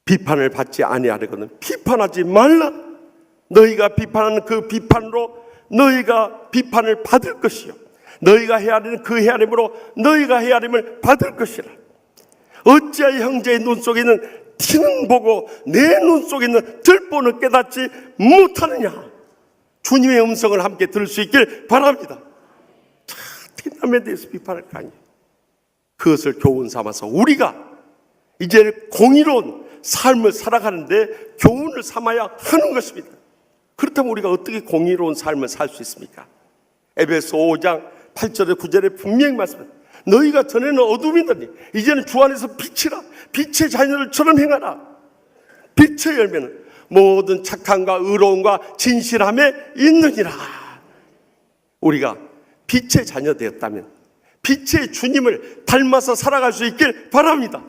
비판을 받지 아니하려거든 비판하지 말라. 너희가 비판하는 그 비판으로 너희가 비판을 받을 것이요, 너희가 헤아리는 그 헤아림으로 너희가 헤아림을 받을 것이라. 어찌하여 형제의 눈 속에 있는 티는 보고 내 눈 속에 있는 들보는 깨닫지 못하느냐. 주님의 음성을 함께 들을 수 있길 바랍니다. 어떻게 남에 대해서 비판할 거 아니에요. 그것을 교훈 삼아서 우리가 이제 공의로운 삶을 살아가는데 교훈을 삼아야 하는 것입니다. 그렇다면 우리가 어떻게 공의로운 삶을 살 수 있습니까? 에베소 5장 8절에 9절에 분명히 말씀합니다. 너희가 전에는 어둠이더니 이제는 주 안에서 빛이라. 빛의 자녀들처럼 행하라. 빛의 열매는 모든 착함과 의로움과 진실함에 있느니라. 우리가 빛의 자녀 되었다면 빛의 주님을 닮아서 살아갈 수 있길 바랍니다.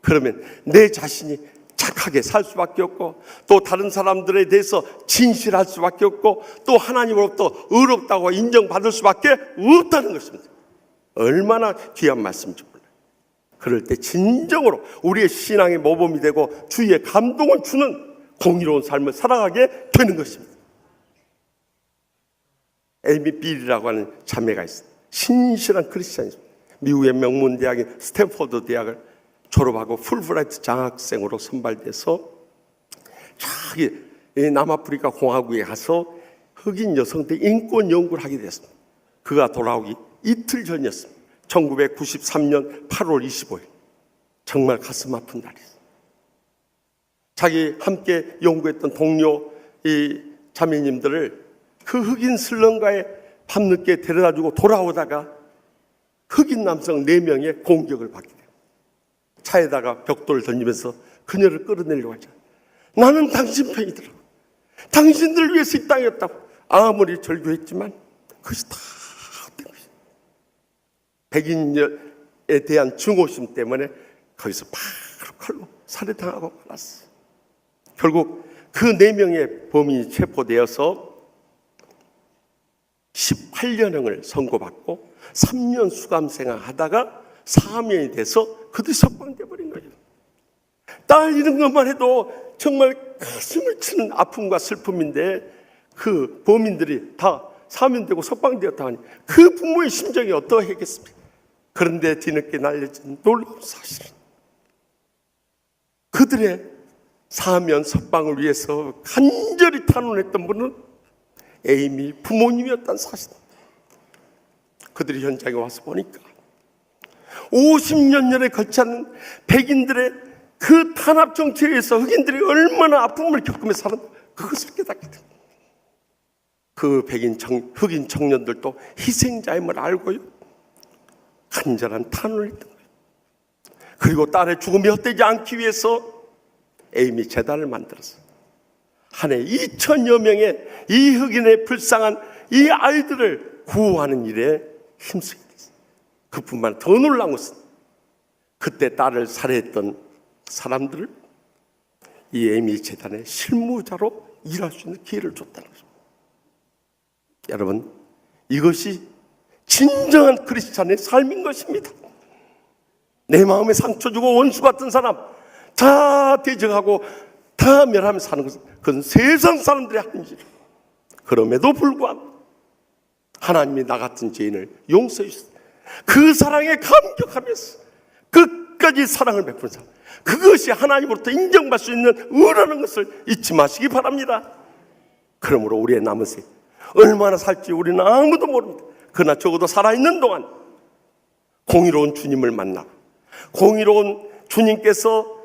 그러면 내 자신이 착하게 살 수밖에 없고, 또 다른 사람들에 대해서 진실할 수밖에 없고, 또 하나님으로부터 의롭다고 인정받을 수밖에 없다는 것입니다. 얼마나 귀한 말씀인지 몰라요. 그럴 때 진정으로 우리의 신앙의 모범이 되고 주위에 감동을 주는 공의로운 삶을 살아가게 되는 것입니다. 에이미 빌이라고 하는 자매가 있어요. 신실한 크리스찬이죠. 미국의 명문대학인 스탠포드 대학을 졸업하고 풀브라이트 장학생으로 선발돼서 저기 남아프리카 공화국에 가서 흑인 여성들 인권 연구를 하게 됐습니다. 그가 돌아오기 이틀 전이었습니다. 1993년 8월 25일. 정말 가슴 아픈 날이었어요. 자기 함께 연구했던 동료 이 자매님들을 그 흑인 슬럼가에 밤늦게 데려다주고 돌아오다가 흑인 남성 4명의 공격을 받게 돼요. 차에다가 벽돌을 던지면서 그녀를 끌어내려고 하죠. 나는 당신 편이더라고. 당신들 위해서 이 땅이었다고. 아무리 절규했지만 그것이 다 헛된 것이죠. 백인에 대한 증오심 때문에 거기서 바로 칼로 살해당하고 말았어요. 결국 그 4명의 범인이 체포되어서 18년형을 선고받고 3년 수감 생활하다가 사면이 돼서 그들이 석방돼 버린 거예요. 딸 잃은 것만 해도 정말 가슴을 치는 아픔과 슬픔인데 그 범인들이 다 사면되고 석방되었다 하니 그 부모의 심정이 어떠하겠습니까? 그런데 뒤늦게 알려진 놀라운 사실은 그들의 사면 석방을 위해서 간절히 탄원했던 분은 에이미 부모님이었다는 사실. 그들이 현장에 와서 보니까 50년에 걸치는 백인들의 그 탄압 정치에 의해서 흑인들이 얼마나 아픔을 겪으며 살았는가 그것을 깨닫게 됩니다. 그 흑인 청년들도 희생자임을 알고요 간절한 탄원을 했던 거예요. 그리고 딸의 죽음이 헛되지 않기 위해서 에이미 재단을 만들었어요. 한 해 2천여 명의 이 흑인의 불쌍한 이 아이들을 구호하는 일에 힘쓰게 됐어요. 그뿐만 더 놀라운 것은 그때 딸을 살해했던 사람들을 이 에이미 재단의 실무자로 일할 수 있는 기회를 줬다는 것입니다. 여러분, 이것이 진정한 크리스찬의 삶인 것입니다. 내 마음에 상처 주고 원수 같은 사람 다 대적하고 다 멸하며 사는 것은 그건 세상 사람들의 하는 일. 그럼에도 불구하고 하나님이 나 같은 죄인을 용서해 주셨어요. 그 사랑에 감격하면서 끝까지 사랑을 베푸는 사람, 그것이 하나님으로부터 인정받을 수 있는 의라는 것을 잊지 마시기 바랍니다. 그러므로 우리의 남은 생 얼마나 살지 우리는 아무도 모릅니다. 그러나 적어도 살아있는 동안 공의로운 주님을 만나고 공의로운 주님께서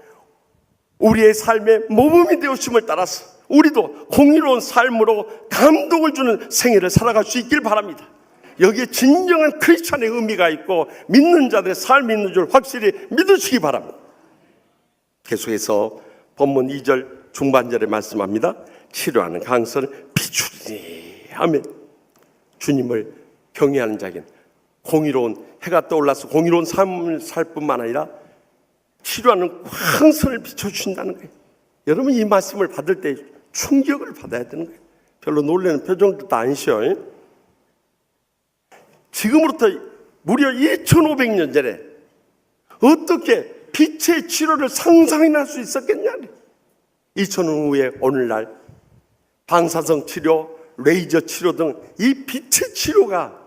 우리의 삶의 모범이 되어심을 따라서 우리도 공의로운 삶으로 감동을 주는 생애를 살아갈 수 있길 바랍니다. 여기에 진정한 크리스찬의 의미가 있고 믿는 자들의 삶이 있는 줄 확실히 믿으시기 바랍니다. 계속해서 본문 2절 중반절에 말씀합니다. 치료하는 강선을 비추리니 하면 주님을 경외하는 자에게는 공의로운 해가 떠올라서 공의로운 삶을 살 뿐만 아니라 치료하는 광선을 비춰주신다는 거예요. 여러분 이 말씀을 받을 때 충격을 받아야 되는 거예요. 별로 놀라는 표정도 아니셔. 지금으로부터 무려 2500년 전에 어떻게 빛의 치료를 상상이나 할 수 있었겠냐. 2000년 후에 오늘날 방사성 치료, 레이저 치료 등 이 빛의 치료가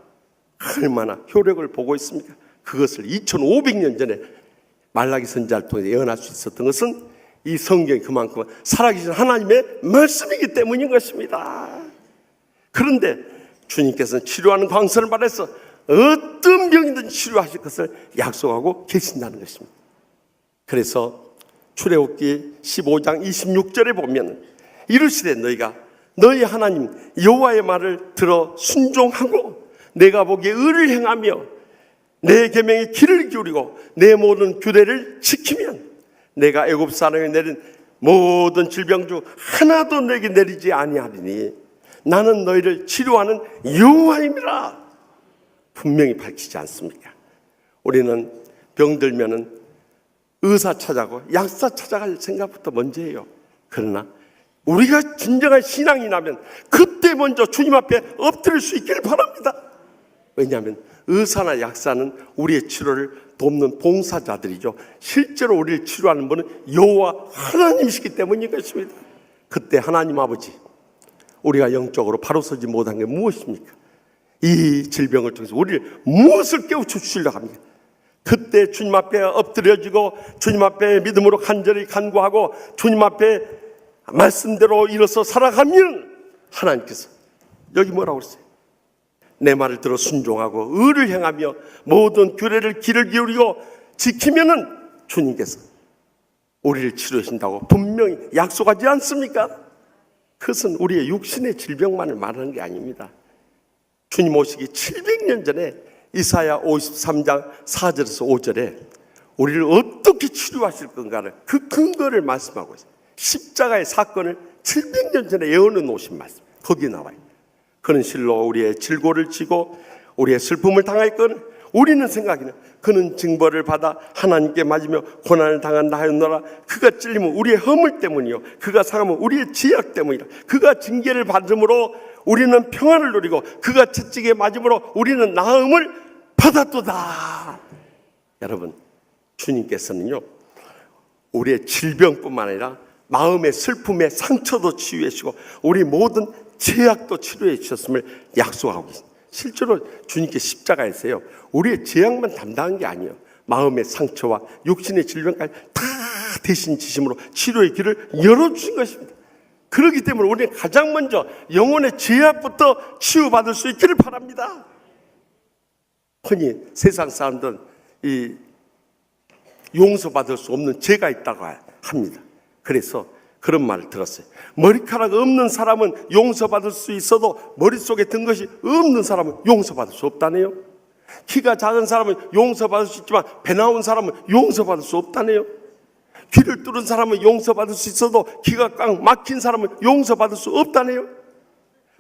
얼마나 효력을 보고 있습니까? 그것을 2500년 전에 말라기 선지자를 통해 예언할 수 있었던 것은 이 성경이 그만큼 살아계신 하나님의 말씀이기 때문인 것입니다. 그런데 주님께서는 치료하는 광선을 발해서 어떤 병이든 치료하실 것을 약속하고 계신다는 것입니다. 그래서 출애굽기 15장 26절에 보면 이르시되 너희가 너희 하나님 여호와의 말을 들어 순종하고 내가 보기에 의를 행하며 내 계명에 귀를 기울이고 내 모든 규례를 지키면 내가 애굽 사람에게 내린 모든 질병 중 하나도 내게 내리지 아니하리니 나는 너희를 치료하는 여호와임이라 분명히 밝히지 않습니까? 우리는 병들면은 의사 찾아가고 약사 찾아갈 생각부터 먼저 해요. 그러나 우리가 진정한 신앙이 나면 그때 먼저 주님 앞에 엎드릴 수 있기를 바랍니다. 왜냐하면 의사나 약사는 우리의 치료를 돕는 봉사자들이죠. 실제로 우리를 치료하는 분은 여호와 하나님이시기 때문인 것입니다. 그때 하나님 아버지, 우리가 영적으로 바로 서지 못한 게 무엇입니까? 이 질병을 통해서 우리를 무엇을 깨우쳐 주시려고 합니까? 그때 주님 앞에 엎드려지고 주님 앞에 믿음으로 간절히 간구하고 주님 앞에 말씀대로 일어서 살아가면 하나님께서 여기 뭐라고 그랬어요? 내 말을 들어 순종하고 의를 행하며 모든 규례를 귀를 기울이고 지키면은 주님께서 우리를 치료하신다고 분명히 약속하지 않습니까? 그것은 우리의 육신의 질병만을 말하는 게 아닙니다. 주님 오시기 700년 전에 이사야 53장 4절에서 5절에 우리를 어떻게 치료하실 건가를 그 근거를 말씀하고 있어요. 십자가의 사건을 700년 전에 예언해 놓으신 말씀 거기에 나와요. 그는 실로 우리의 질고를 지고 우리의 슬픔을 당하였거늘 우리는 생각이나 그는 징벌을 받아 하나님께 맞으며 고난을 당한다 하였노라. 그가 찔림은 우리의 허물 때문이요 그가 상함은 우리의 지약 때문이라. 그가 징계를 받음으로 우리는 평안을 누리고 그가 채찍에 맞음으로 우리는 나음을 받았도다. 여러분, 주님께서는요 우리의 질병뿐만 아니라 마음의 슬픔의 상처도 치유해 주시고 우리 모든 죄악도 치료해 주셨음을 약속하고 있습니다. 실제로 주님께 십자가에서요, 우리의 죄악만 담당한 게 아니에요. 마음의 상처와 육신의 질병까지 다 대신 지심으로 치료의 길을 열어주신 것입니다. 그렇기 때문에 우리는 가장 먼저 영혼의 죄악부터 치유받을 수 있기를 바랍니다. 흔히 세상 사람들은 이 용서받을 수 없는 죄가 있다고 합니다. 그래서 그런 말을 들었어요. 머리카락 없는 사람은 용서받을 수 있어도 머릿속에 든 것이 없는 사람은 용서받을 수 없다네요. 키가 작은 사람은 용서받을 수 있지만 배 나온 사람은 용서받을 수 없다네요. 귀를 뚫은 사람은 용서받을 수 있어도 기가 꽉 막힌 사람은 용서받을 수 없다네요.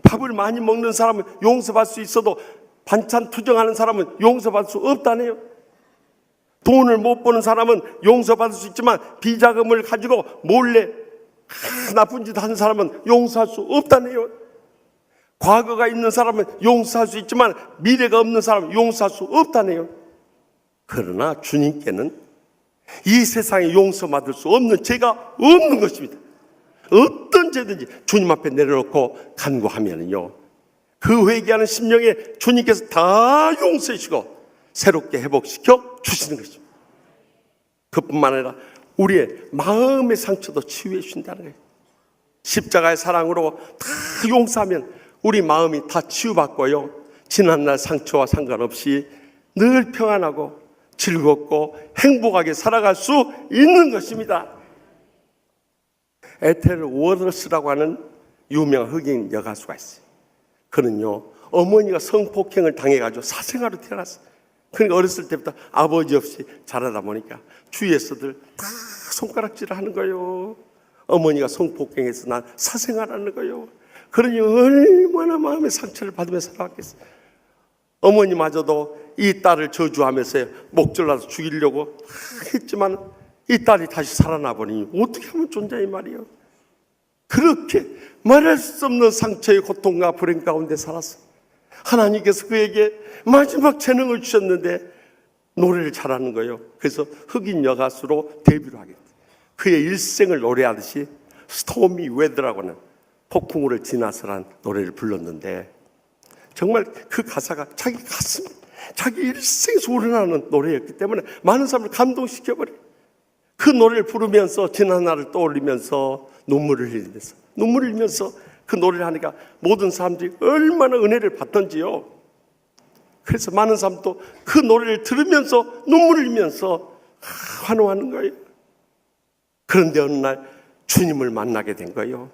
밥을 많이 먹는 사람은 용서받을 수 있어도 반찬 투정하는 사람은 용서받을 수 없다네요. 돈을 못 버는 사람은 용서받을 수 있지만 비자금을 가지고 몰래 나쁜 짓 하는 사람은 용서할 수 없다네요. 과거가 있는 사람은 용서할 수 있지만 미래가 없는 사람은 용서할 수 없다네요. 그러나 주님께는 이 세상에 용서받을 수 없는 죄가 없는 것입니다. 어떤 죄든지 주님 앞에 내려놓고 간구하면요, 그 회개하는 심령에 주님께서 다 용서해 주시고 새롭게 회복시켜 주시는 것입니다. 그뿐만 아니라 우리의 마음의 상처도 치유해 주신다는 거예요. 십자가의 사랑으로 다 용서하면 우리 마음이 다 치유받고요, 지난날 상처와 상관없이 늘 평안하고 즐겁고 행복하게 살아갈 수 있는 것입니다. 에텔 워더스라고 하는 유명한 흑인 여가수가 있어요. 그는요, 어머니가 성폭행을 당해가지고 사생아로 태어났어요. 그러니까 어렸을 때부터 아버지 없이 자라다 보니까 주위에서들 다 손가락질을 하는 거예요. 어머니가 성폭행해서 난 사생아라는 거예요. 그러니 얼마나 마음의 상처를 받으며 살아왔겠어요. 어머니마저도 이 딸을 저주하면서 목졸라서 죽이려고 했지만 이 딸이 다시 살아나 보니 어떻게 하면 존재 이 말이에요. 그렇게 말할 수 없는 상처의 고통과 불행 가운데 살았어. 하나님께서 그에게 마지막 재능을 주셨는데 노래를 잘하는 거예요. 그래서 흑인 여가수로 데뷔를 하게 됐어요. 그의 일생을 노래하듯이 스토미 웨더라고 하는 폭풍우를 지나서란 노래를 불렀는데, 정말 그 가사가 자기 가슴, 자기 일생에서 우러나는 노래였기 때문에 많은 사람을 감동시켜버려요. 그 노래를 부르면서 지난 날을 떠올리면서 눈물을 흘리면서 그 노래를 하니까 모든 사람들이 얼마나 은혜를 받던지요. 그래서 많은 사람도 그 노래를 들으면서 눈물을 흘리면서 환호하는 거예요. 그런데 어느 날 주님을 만나게 된 거예요.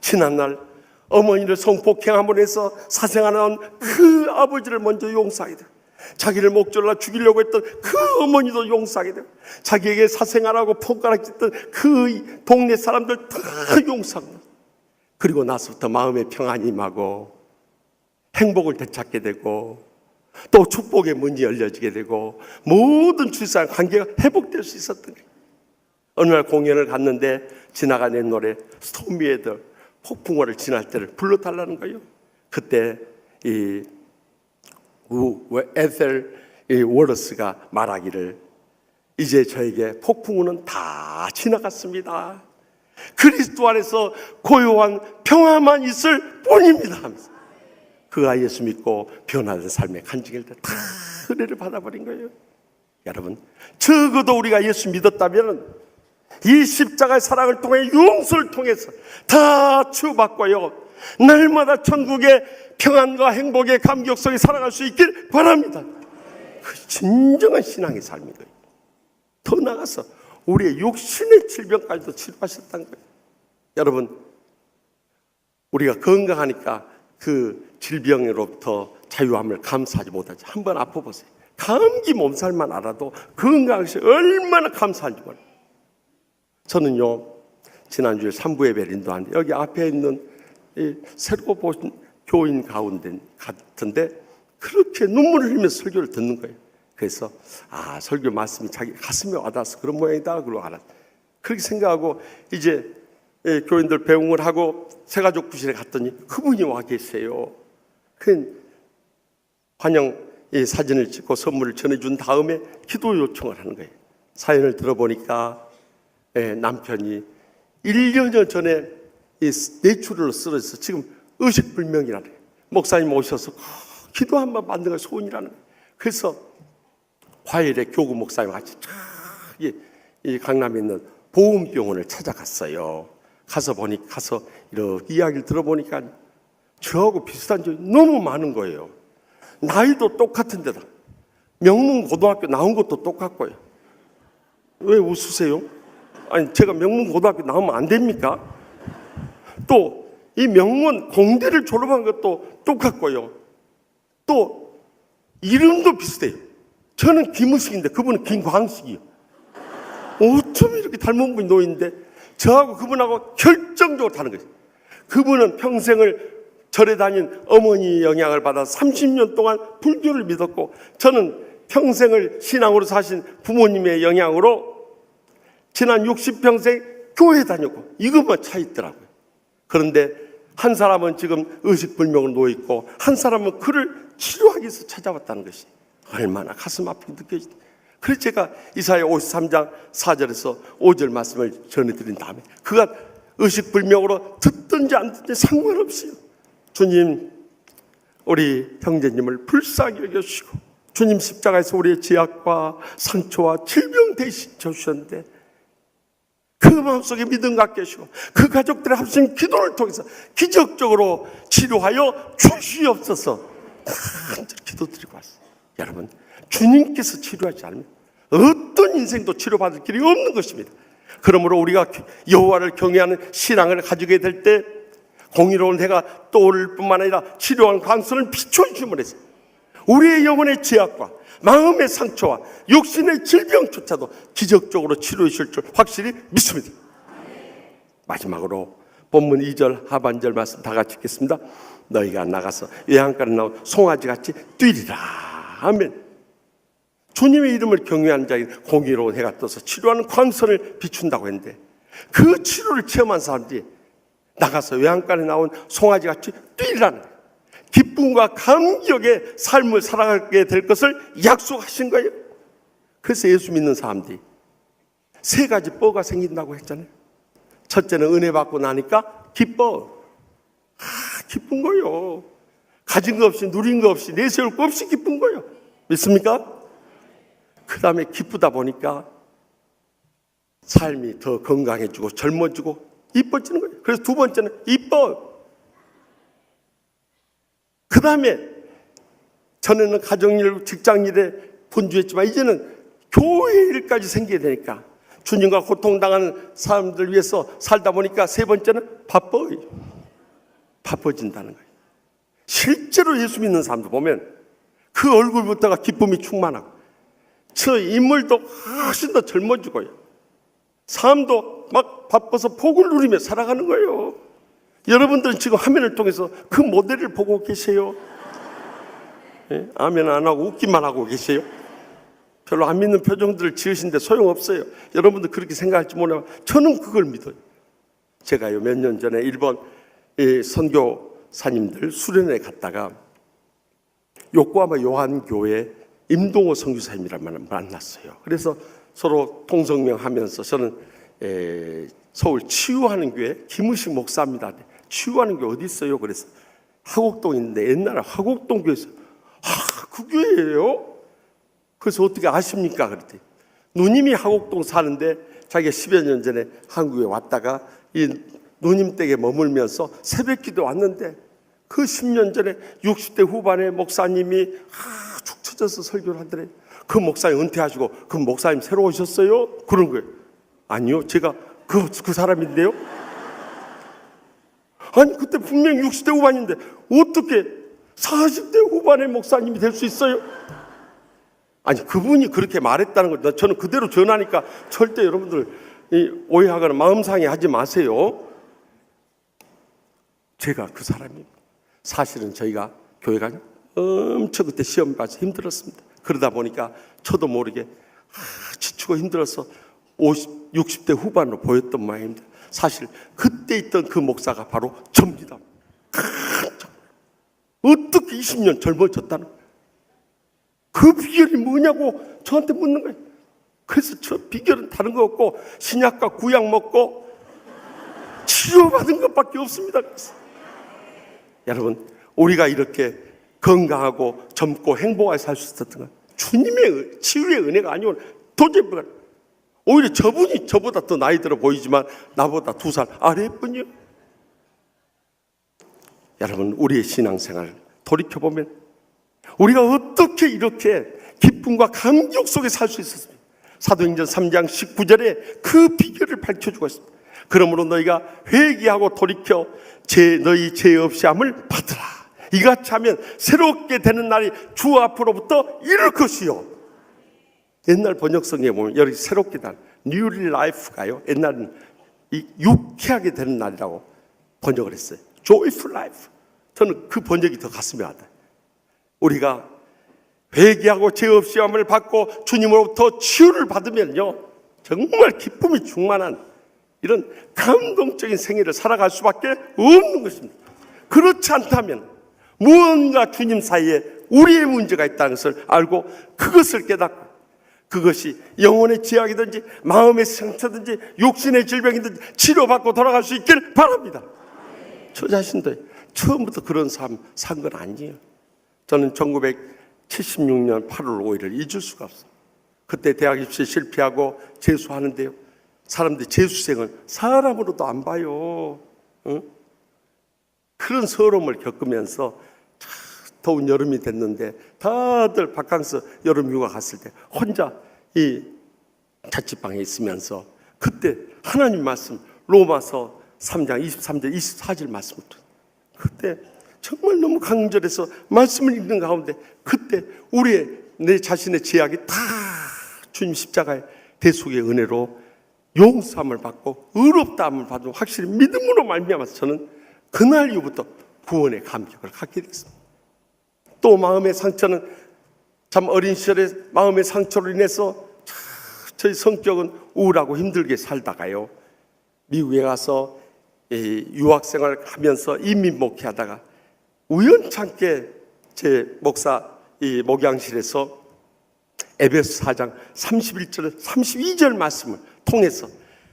지난날 어머니를 성폭행함으로 해서 사생아는 그 아버지를 먼저 용서하게 돼요. 자기를 목졸라 죽이려고 했던 그 어머니도 용서하게 돼요. 자기에게 사생아라고 손가락짓던 그 동네 사람들 다 용서합니다. 그리고 나서부터 마음의 평안이 임하고 행복을 되찾게 되고 또 축복의 문이 열려지게 되고 모든 주사랑 관계가 회복될 수 있었던 거예요. 어느 날 공연을 갔는데 지나가는 노래 스톰미에더 폭풍우를 지날 때를 불러달라는 거예요. 그때 이 에셀 워러스가 말하기를, 이제 저에게 폭풍우는 다 지나갔습니다. 그리스도 안에서 고요한 평화만 있을 뿐입니다 하면서 그가 예수 믿고 변화된 삶의 간증일 때 다 은혜를 받아버린 거예요. 여러분, 적어도 우리가 예수 믿었다면 이 십자가의 사랑을 통해 용서를 통해서 다 치유받고요, 날마다 천국의 평안과 행복의 감격 속에 살아갈 수 있길 바랍니다. 그 진정한 신앙의 삶인 거예요. 더 나아가서 우리의 육신의 질병까지도 치료하셨다는 거예요. 여러분, 우리가 건강하니까 그 질병으로부터 자유함을 감사하지 못하지. 한번 아파보세요. 감기 몸살만 알아도 건강한 것이 얼마나 감사한지 몰라요. 저는요, 지난주에 3부 예배를 인도하는데 여기 앞에 있는 이 새로 보신 교인 가운데 같은데 그렇게 눈물을 흘리면서 설교를 듣는 거예요. 그래서 설교 말씀이 자기 가슴에 와닿아서 그런 모양이다 그러고 알았어요. 그렇게 생각하고 이제 교인들 배웅을 하고 새가족 부실에 갔더니 그분이 와 계세요. 그 환영 사진을 찍고 선물을 전해준 다음에 기도 요청을 하는 거예요. 사연을 들어보니까 남편이 1년여 전에 이 뇌출혈로 쓰러져서 지금 의식불명이라는 거예요. 목사님 오셔서 기도 한번 받는 걸 소원이라는 거예요. 그래서 화요일에 교구 목사님 같이 이 강남에 있는 보훈병원을 찾아갔어요. 가서 이렇게 이야기를 들어보니까 저하고 비슷한 점이 너무 많은 거예요. 나이도 똑같은 데다 명문고등학교 나온 것도 똑같고요. 왜 웃으세요? 아니 제가 명문고등학교 나오면 안 됩니까? 또 이 명문 공대를 졸업한 것도 똑같고요. 또 이름도 비슷해요. 저는 김우식인데 그분은 김광식이요. 어쩜 이렇게 닮은 분이 놓이는데 저하고 그분하고 결정적으로 다른 거예요. 그분은 평생을 절에 다닌 어머니 영향을 받아 30년 동안 불교를 믿었고, 저는 평생을 신앙으로 사신 부모님의 영향으로 지난 60평생 교회 다녔고, 이것만 차이 있더라고요. 그런데 한 사람은 지금 의식불명으로 놓여있고 한 사람은 그를 치료하기 위해서 찾아왔다는 것이 얼마나 가슴 아프게 느껴지죠. 그래서 제가 이사야 53장 4절에서 5절 말씀을 전해드린 다음에 그가 의식불명으로 듣든지 안 듣든지 상관없어요. 주님, 우리 형제님을 불쌍히 여겨주시고 주님 십자가에서 우리의 죄악과 상처와 질병 대신 져주셨는데 그 마음속에 믿음 갖게 하시고 그 가족들의 합심 기도를 통해서 기적적으로 치료하여 주시옵소서. 기도드리고 왔어요. 여러분, 주님께서 치료하지 않으면 어떤 인생도 치료받을 길이 없는 것입니다. 그러므로 우리가 여호와를 경외하는 신앙을 가지게 될 때 공의로운 해가 떠오를 뿐만 아니라 치료한 광선을 비춰주심을 해서 우리의 영혼의 죄악과 마음의 상처와 육신의 질병조차도 기적적으로 치료해 주실 줄 확실히 믿습니다. 마지막으로 본문 2절 하반절 말씀 다 같이 읽겠습니다. 너희가 나가서 외양간에 나온 송아지같이 뛰리라. 아멘. 주님의 이름을 경외하는 자에게 공의로운 해가 떠서 치료하는 광선을 비춘다고 했는데 그 치료를 체험한 사람들이 나가서 외양간에 나온 송아지같이 뛰리라는 거예요. 기쁨과 감격의 삶을 살아가게 될 것을 약속하신 거예요. 그래서 예수 믿는 사람들이 세 가지 뻐가 생긴다고 했잖아요. 첫째는 은혜 받고 나니까 기뻐. 기쁜 거예요. 가진 거 없이 누린 거 없이 내세울 거 없이 기쁜 거예요. 믿습니까? 그 다음에 기쁘다 보니까 삶이 더 건강해지고 젊어지고 이뻐지는 거예요. 그래서 두 번째는 이뻐. 그 다음에 전에는 가정일, 직장일에 분주했지만 이제는 교회 일까지 생기게 되니까 주님과 고통당하는 사람들 위해서 살다 보니까 세 번째는 바빠진다는 거예요. 실제로 예수 믿는 사람들 보면 그 얼굴부터가 기쁨이 충만하고 저 인물도 훨씬 더 젊어지고요. 삶도 막 바빠서 복을 누리며 살아가는 거예요. 여러분들은 지금 화면을 통해서 그 모델을 보고 계세요. 예? 아멘 안 하고 웃기만 하고 계세요. 별로 안 믿는 표정들을 지으신데 소용없어요. 여러분들 그렇게 생각할지 몰라요. 저는 그걸 믿어요. 제가요 몇 년 전에 일본 선교사님들 수련회 갔다가 요코하마 요한교회 임동호 선교사님이라는 분을 만났어요. 그래서 서로 통성명하면서 저는 서울 치유하는 교회 김우식 목사입니다. 치유하는 교회 어디 있어요? 그래서 화곡동에 있는데 옛날에 화곡동 교회에서 그 교회예요? 그래서 어떻게 아십니까? 그랬더니 누님이 화곡동 사는데 자기가 10여 년 전에 한국에 왔다가 이 누님 댁에 머물면서 새벽기도 왔는데 그 10년 전에 60대 후반의 목사님이 축 처져서 설교를 하더래. 그 목사님 은퇴하시고 그 목사님 새로 오셨어요? 그런 거예요. 아니요, 제가 그 사람인데요. 아니 그때 분명히 60대 후반인데 어떻게 40대 후반의 목사님이 될 수 있어요? 아니 그분이 그렇게 말했다는 거 저는 그대로 전하니까 절대 여러분들 오해하거나 마음 상해하지 마세요. 제가 그 사람입니다. 사실은 저희가 교회가 엄청 그때 시험 봐서 힘들었습니다. 그러다 보니까 저도 모르게 지치고 힘들어서 60대 후반으로 보였던 모양입니다. 사실 그때 있던 그 목사가 바로 접니다. 어떻게 20년 젊어졌다는 거예요. 그 비결이 뭐냐고 저한테 묻는 거예요. 그래서 저 비결은 다른 거 없고 신약과 구약 먹고 치료받은 것밖에 없습니다. 여러분, 우리가 이렇게 건강하고 젊고 행복하게 살 수 있었던 건 주님의 치유의 은혜가 아니고 도저히 오히려 저분이 저보다 더 나이 들어 보이지만 나보다 2살 아래일 뿐이요. 여러분, 우리의 신앙생활 돌이켜보면 우리가 어떻게 이렇게 기쁨과 감격 속에 살 수 있었습니까? 사도행전 3장 19절에 그 비결을 밝혀주고 있습니다. 그러므로 너희가 회개하고 돌이켜 너희 죄 없이 함을 받으라. 이같이 하면 새롭게 되는 날이 주 앞으로부터 이룰 것이요. 옛날 번역성에 보면 여기 새롭게 된 New Life가요. 옛날은 이 유쾌하게 되는 날이라고 번역을 했어요. Joyful Life. 저는 그 번역이 더 가슴에 와닿아요. 우리가 회개하고 죄 없이 함을 받고 주님으로부터 치유를 받으면요, 정말 기쁨이 충만한 이런 감동적인 생애를 살아갈 수밖에 없는 것입니다. 그렇지 않다면 무언가 주님 사이에 우리의 문제가 있다는 것을 알고 그것을 깨닫고 그것이 영혼의 죄악이든지 마음의 상처든지 육신의 질병이든지 치료받고 돌아갈 수 있길 바랍니다. 저 자신도 처음부터 그런 삶 산 건 아니에요. 저는 1976년 8월 5일을 잊을 수가 없어요. 그때 대학 입시에 실패하고 재수하는데요, 사람들이 재수생을 사람으로도 안 봐요. 응? 그런 서러움을 겪으면서 더운 여름이 됐는데 다들 바캉스 여름휴가 갔을 때 혼자 이 자취방에 있으면서 그때 하나님 말씀 로마서 3장 23절 24절 말씀을 들었어요. 그때 정말 너무 강절해서 말씀을 읽는 가운데 그때 내 자신의 죄악이 다 주님 십자가의 대속의 은혜로 용서함을 받고 의롭다함을 받고 확실히 믿음으로 말미암아서 저는 그날 이후부터 구원의 감격을 갖게 됐습니다. 또 마음의 상처는 참 어린 시절에 마음의 상처로 인해서 저희 성격은 우울하고 힘들게 살다가요, 미국에 가서 유학생활 하면서 이민 목회하다가 우연찮게 제 목사 목양실에서 에베소 4장 31절 32절 말씀을 통해서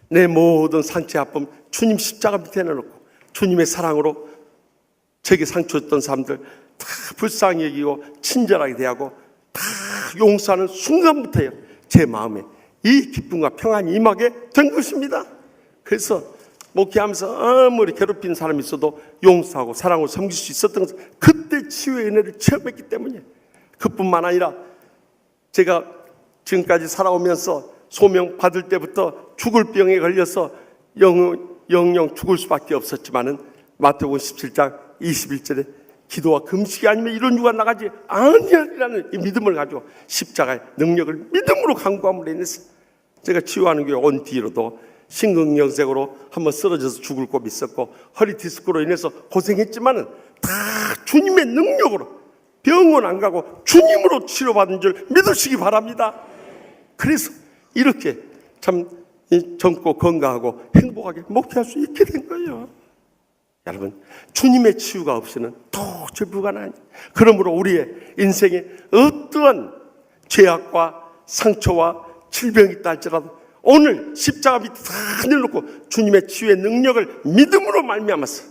내 모든 상처 아픔 주님 십자가 밑에 내놓고 주님의 사랑으로 제게 상처 줬던 사람들 다 불쌍히 여기고 친절하게 대하고 다 용서하는 순간부터요, 제 마음에 이 기쁨과 평안이 임하게 된 것입니다. 그래서 목회하면서 아무리 괴롭힌 사람이 있어도 용서하고 사랑으로 섬길 수 있었던 것은 그때 치유의 은혜를 체험했기 때문이에요. 그뿐만 아니라 제가 지금까지 살아오면서 소명 받을 때부터 죽을 병에 걸려서 영영 죽을 수밖에 없었지만은 마태복음 17장 21절에 기도와 금식이 아니면 이런 유가 나가지 아니하리라는 이 믿음을 가지고 십자가의 능력을 믿음으로 간구함으로 인해서 제가 치유하는 교회 온 뒤로도 심근경색으로 한번 쓰러져서 죽을 꼴이 있었고 허리 디스크로 인해서 고생했지만은 다 주님의 능력으로 병원 안 가고 주님으로 치료받은 줄 믿으시기 바랍니다. 그래서 이렇게 참 젊고 건강하고 행복하게 목회할 수 있게 된 거예요. 여러분, 주님의 치유가 없이는 도저히 불가능해요. 그러므로 우리의 인생에 어떠한 죄악과 상처와 질병이 있다 할지라도 오늘 십자가 밑에 다 내놓고 주님의 치유의 능력을 믿음으로 말미암아서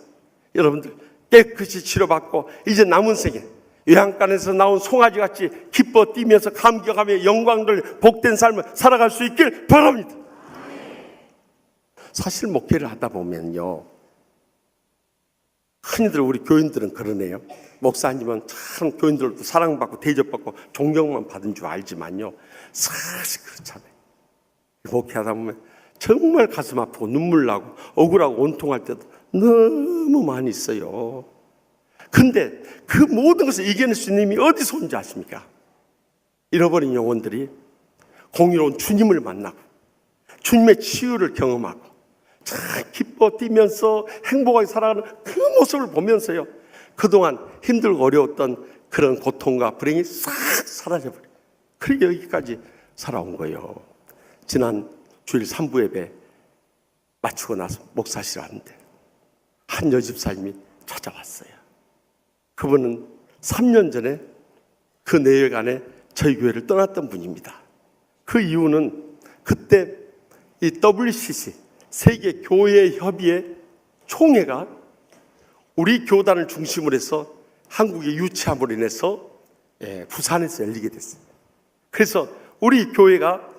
여러분들 깨끗이 치료받고 이제 남은 생에 외양간에서 나온 송아지같이 기뻐 뛰면서 감격하며 영광들 복된 삶을 살아갈 수 있길 바랍니다. 사실 목회를 하다 보면요, 흔히들 우리 교인들은 그러네요. 목사님은 참 교인들도 사랑받고 대접받고 존경만 받은 줄 알지만요, 사실 그렇잖아요. 목회하다 보면 정말 가슴 아프고 눈물 나고 억울하고 온통할 때도 너무 많이 있어요. 근데 그 모든 것을 이겨낼 수 있는 힘이 어디서 온지 아십니까? 잃어버린 영혼들이 공의로운 주님을 만나고 주님의 치유를 경험하고 참 기뻐 뛰면서 행복하게 살아가는 그 모습을 보면서요, 그동안 힘들고 어려웠던 그런 고통과 불행이 싹 사라져버려요. 그리고 여기까지 살아온 거예요. 지난 주일 3부 예배 마치고 나서 목사실 왔는데 한 여집사님이 찾아왔어요. 그분은 3년 전에 그 내일간에 저희 교회를 떠났던 분입니다. 그 이유는 그때 이 WCC 세계 교회 협의회 총회가 우리 교단을 중심으로 해서 한국에 유치함으로 인해서 부산에서 열리게 됐어요. 그래서 우리 교회가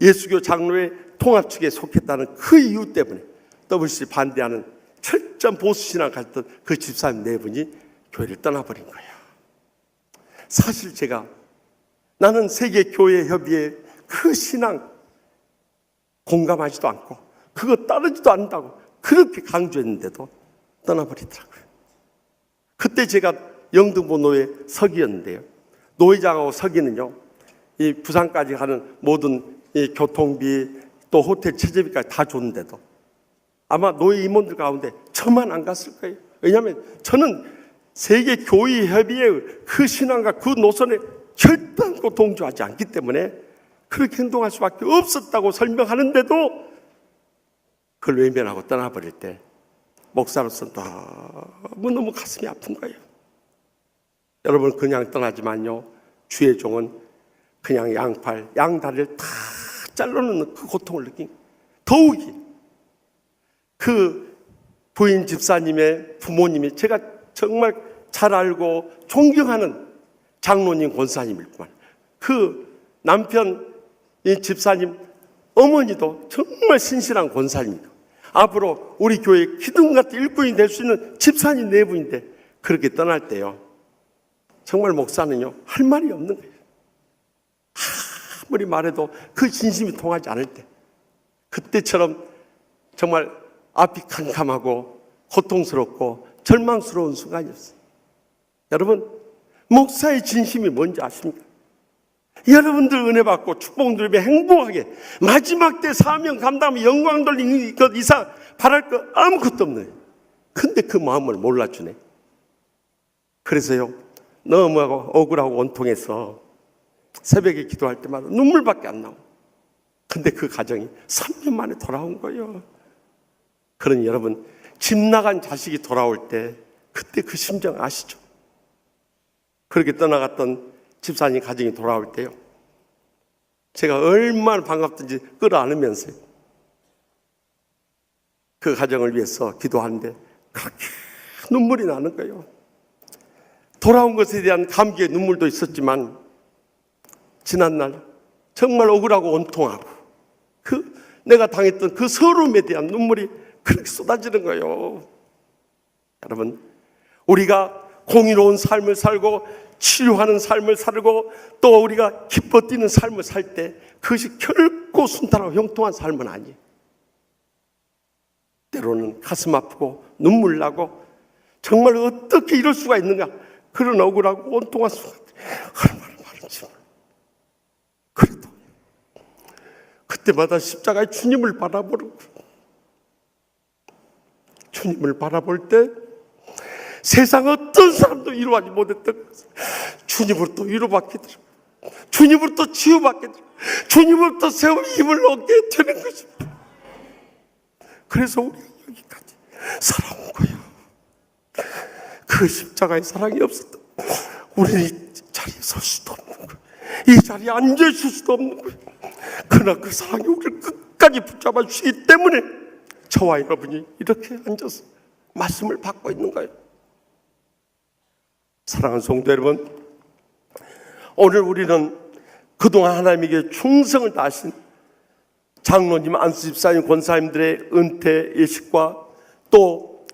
예수교 장로회 통합 측에 속했다는 그 이유 때문에 WCC 반대하는 철저한 보수신앙을 가졌던 그 집사님 네 분이 교회를 떠나버린 거예요. 사실 제가 나는 세계교회협의회 그 신앙 공감하지도 않고 그거 따르지도 않는다고 그렇게 강조했는데도 떠나버리더라고요. 그때 제가 영등포 노회 서기였는데요. 노회장하고 서기는요, 이 부산까지 가는 모든 이 교통비 또 호텔 체제비까지 다 줬는데도 아마 노회 임원들 가운데 저만 안 갔을 거예요. 왜냐하면 저는 세계교회협의회의 그 신앙과 그 노선에 절대 동조하지 않기 때문에 그렇게 행동할 수밖에 없었다고 설명하는데도 그걸 외면하고 떠나버릴 때 목사로서 너무 가슴이 아픈 거예요. 여러분, 그냥 떠나지만요, 주의 종은 그냥 양팔, 양다리를 다 잘라놓는 그 고통을 느낀 거예요. 더욱이 그 부인 집사님의 부모님이 제가 정말 잘 알고 존경하는 장로님 권사님일 뿐만 그 남편 이 집사님 어머니도 정말 신실한 권사님이고 앞으로 우리 교회 기둥 같은 일꾼이 될 수 있는 집사님 네 분인데 그렇게 떠날 때요, 정말 목사는요 할 말이 없는 거예요. 아무리 말해도 그 진심이 통하지 않을 때, 그때처럼 정말 앞이 캄캄하고 고통스럽고 절망스러운 순간이었어요. 여러분, 목사의 진심이 뭔지 아십니까? 여러분들 은혜 받고 축복 누리며 행복하게 마지막 때 사명 감당하며 영광 돌리는 것 이상 바랄 거 아무것도 없네. 근데 그 마음을 몰라주네. 그래서요, 너무 억울하고 원통해서 새벽에 기도할 때마다 눈물밖에 안 나오고, 근데 그 가정이 3년 만에 돌아온 거예요. 그러니 여러분, 집 나간 자식이 돌아올 때 그때 그 심정 아시죠? 그렇게 떠나갔던 집사님 가정이 돌아올 때요, 제가 얼마나 반갑든지 끌어안으면서 그 가정을 위해서 기도하는데 그렇게 눈물이 나는 거예요. 돌아온 것에 대한 감기의 눈물도 있었지만 지난날 정말 억울하고 원통하고 그 내가 당했던 그 서러움에 대한 눈물이 그렇게 쏟아지는 거예요. 여러분, 우리가 공의로운 삶을 살고 치료하는 삶을 살고 또 우리가 기뻐 뛰는 삶을 살 때 그것이 결코 순탄하고 형통한 삶은 아니에요. 때로는 가슴 아프고 눈물 나고 정말 어떻게 이럴 수가 있는가, 그런 억울하고 원통한 순간 얼마나 많은지. 그래도 그때마다 십자가의 주님을 바라보고, 주님을 바라볼 때 세상 어떤 사람도 위로하지 못했던 것을 주님으로부터 위로받게 되고 주님으로부터 치유받게 되고 주님으로부터 새로운 힘을 얻게 되는 것입니다. 그래서 우리가 여기까지 살아온 거예요. 그 십자가의 사랑이 없었던 우리는 이 자리에 설 수도 없는 거예요. 이 자리에 앉아있을 수도 없는 거예요. 그러나 그 사랑이 우리를 끝까지 붙잡아 주시기 때문에 저와 여러분이 이렇게 앉아서 말씀을 받고 있는 거예요. 사랑하는 성도 여러분, 오늘 우리는 그동안 하나님에게 충성을 다하신 장로님, 안수집사님, 권사님들의 은퇴 예식과 또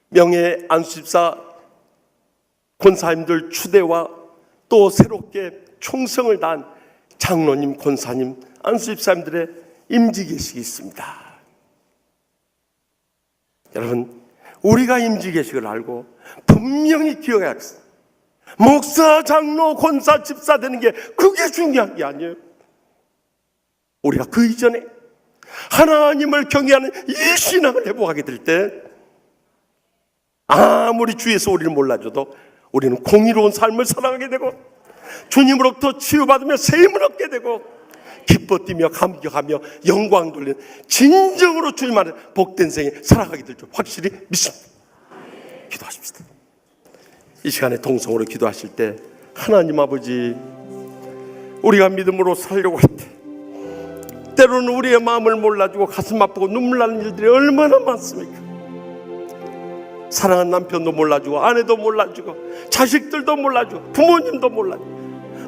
명예 안수집사 권사님들 추대와 또 새롭게 충성을 다한 장로님, 권사님, 안수집사님들의 임지계식이 있습니다. 여러분, 우리가 임지계식을 알고 분명히 기억해야 합니다. 목사, 장로, 권사, 집사 되는 게 그게 중요한 게 아니에요. 우리가 그 이전에 하나님을 경외하는 이 신앙을 회복하게 될 때 아무리 주위에서 우리를 몰라줘도 우리는 공의로운 삶을 살아가게 되고 주님으로부터 치유받으며 세임을 얻게 되고 기뻐 뛰며 감격하며 영광 돌리는 진정으로 주님 안에 복된 생에 살아가게 될 줄 확실히 믿습니다. 기도하십시다. 이 시간에 동성으로 기도하실 때 하나님 아버지, 우리가 믿음으로 살려고 할 때 때로는 우리의 마음을 몰라주고 가슴 아프고 눈물 나는 일들이 얼마나 많습니까? 사랑하는 남편도 몰라주고 아내도 몰라주고 자식들도 몰라주고 부모님도 몰라주고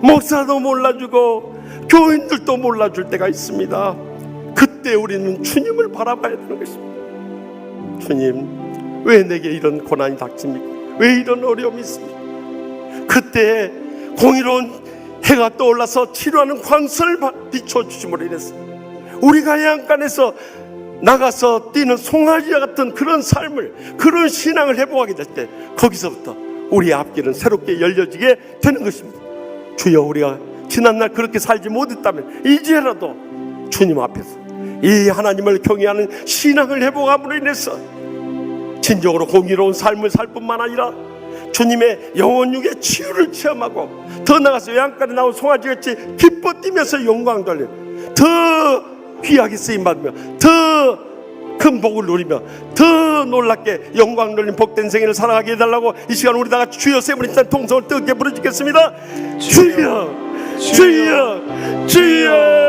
목사도 몰라주고 교인들도 몰라줄 때가 있습니다. 그때 우리는 주님을 바라봐야 되는 것입니다. 주님, 왜 내게 이런 고난이 닥칩니까? 왜 이런 어려움이 있습니까? 그때 공의로운 해가 떠올라서 치료하는 광선을 비춰주심으로 인해서 우리가 해안간에서 나가서 뛰는 송아지와 같은 그런 삶을, 그런 신앙을 회복하게 될 때 거기서부터 우리의 앞길은 새롭게 열려지게 되는 것입니다. 주여, 우리가 지난날 그렇게 살지 못했다면 이제라도 주님 앞에서 이 하나님을 경외하는 신앙을 회복함으로 인해서 진정으로 공의로운 삶을 살 뿐만 아니라 주님의 영혼육의 치유를 체험하고 더 나아가서 외양간에 나온 송아지같이 기뻐 뛰면서 영광 돌려 더 귀하게 쓰임받으며 더 큰 복을 누리며 더 놀랍게 영광 돌린 복된 생애를 살아가게 해달라고 이 시간 우리 다 같이 주여 세 분 일단 통성을 뜨겁게 부르짖겠습니다. 주여, 주여, 주여.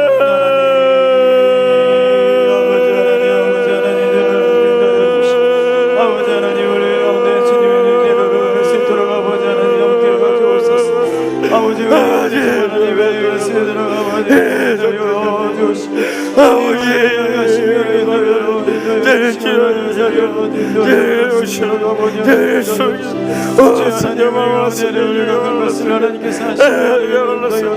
하나님의 놀라신 하나님의 놀라신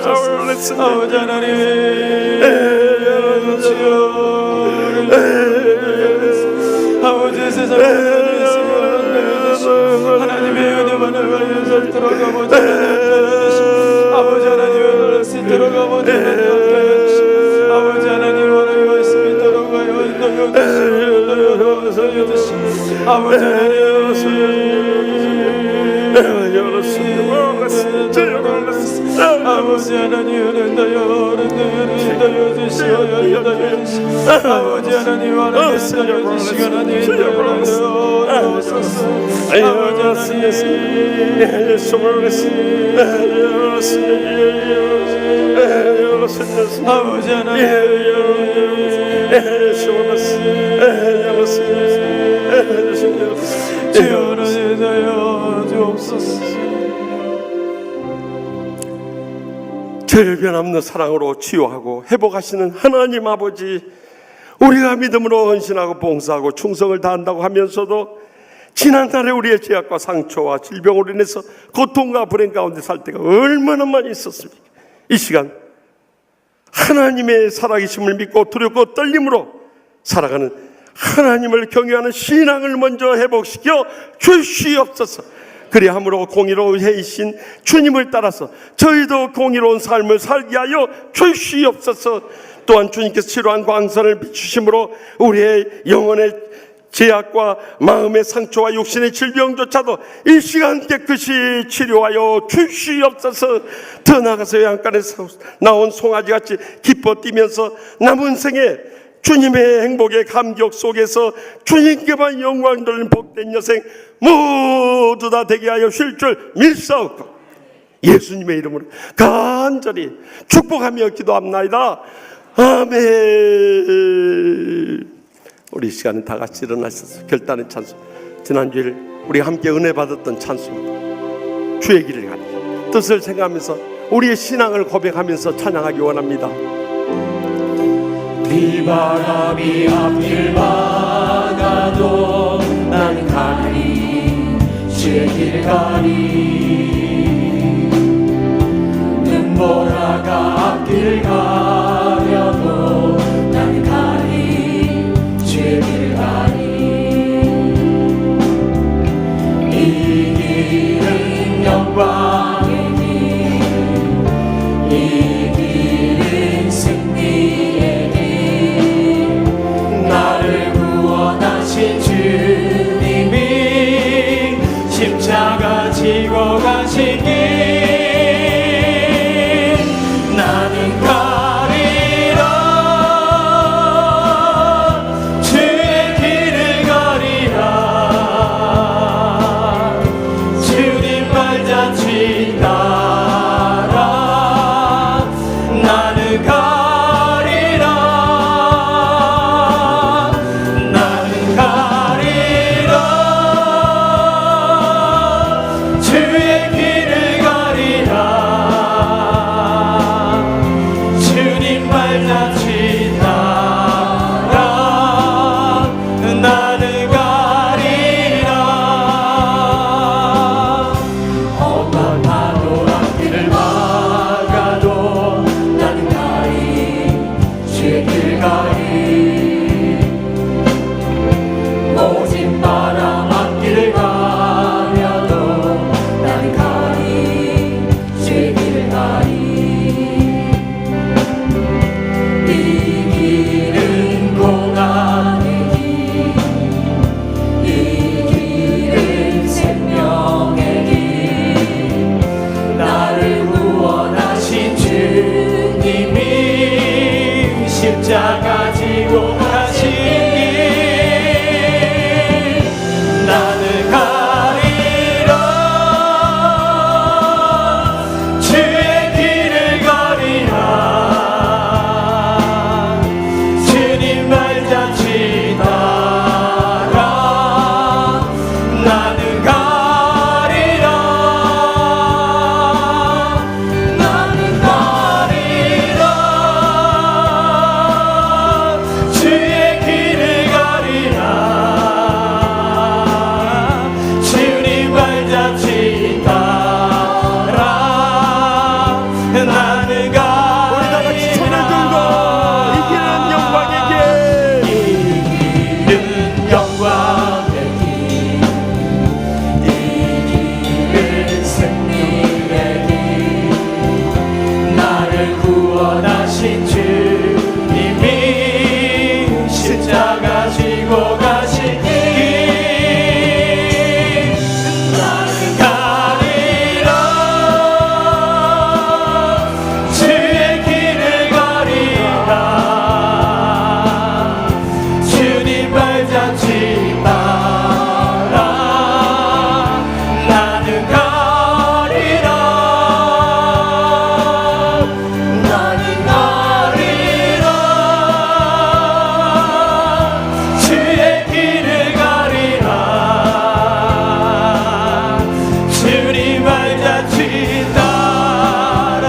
돌아가보자 하나님 아버지 하나님 아버지 세상 하나님의 은혜만을 위해서 들어가보자 아버지 하나님의 놀라신 들어가보자 아버지 하나님 원하여 말씀이 들어가요 아버지 아버지 하나님 아버지 하나님 아버지 죄를 변함없는 사랑으로 치유하고 회복하시는 하나님 아버지, 우리가 믿음으로 헌신하고 봉사하고 충성을 다한다고 하면서도 지난날에 우리의 죄악과 상처와 질병으로 인해서 고통과 불행 가운데 살 때가 얼마나 많이 있었습니까? 이 시간 하나님의 살아계심을 믿고 두렵고 떨림으로 살아가는 하나님을 경외하는 신앙을 먼저 회복시켜 주시옵소서. 그리함으로 공의로운 해이신 주님을 따라서 저희도 공의로운 삶을 살게 하여 주시옵소서. 또한 주님께서 치료한 광선을 비추심으로 우리의 영혼의 죄악과 마음의 상처와 육신의 질병조차도 이 시간 깨끗이 치료하여 주시옵소서. 더 나아가서 외양간에서 나온 송아지같이 기뻐 뛰면서 남은 생에 주님의 행복의 감격 속에서 주님께만 영광 돌리는 복된 여생 모두 다 되게 하여 쉴 줄 믿사옵고 예수님의 이름으로 간절히 축복하며 기도합나이다. 아멘. 우리 이 시간에 다 같이 일어나셔서 결단의 찬송, 지난주에 우리가 함께 은혜 받았던 찬송 주의 길을 가는 뜻을 생각하면서 우리의 신앙을 고백하면서 찬양하기 원합니다. 비바람이 앞길 막아도 난 가리 주의 길 가리 눈보라가 앞길 가려도 난 가리 주의 길 가리 이 길은 영광의 길 이 길은 승리의 길 나를 발자취 따라 나는 가리라. 나는 가리라. 주의 길을 가리라. 주님 발자취 따라 나는 가리라. 우리 다 같이 손을 들고 이기는 영광의 길, 이기는 영광의 길, 이기는 승리의 길, 나를 구원하신 주님이 십자가 지고 가신 길, 나는 가리라. 주의 길을 가리라. 주님 발자취 따라 나는 가리라. 나는 가리라. 주의 길을 가리라. 주님 발자취 따라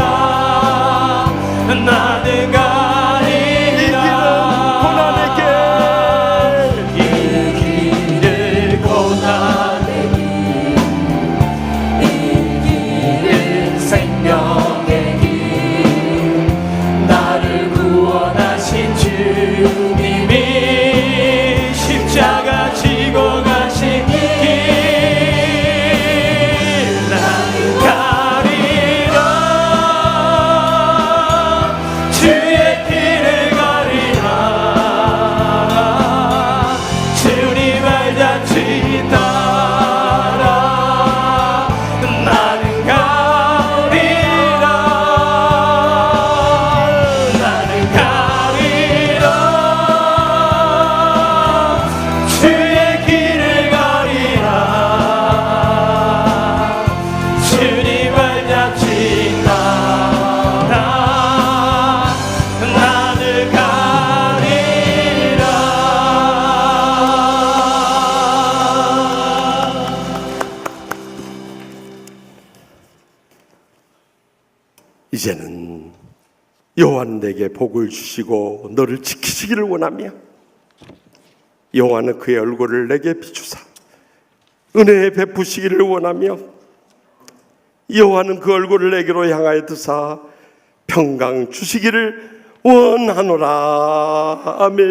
나는 가리라. 이 길은 고난의 길, 이 길은 생명의 길, 나를 구원하신 주님이 십자가 지고 가신 길, 나는 가리라. 주의 길을 가리라. 주님 발자취 따라 나는 가리라. 나는 가리라. 주의 길을 가리라. 주님 발자취 따라 나는 가리라. 이제는 여호와는 내게 복을 주시고 너를 지키시기를 원하며 여호와는 그의 얼굴을 내게 비추사 은혜 베푸시기를 원하며 여호와는 그 얼굴을 내게로 향하여 드사 평강 주시기를 원하노라. 아멘.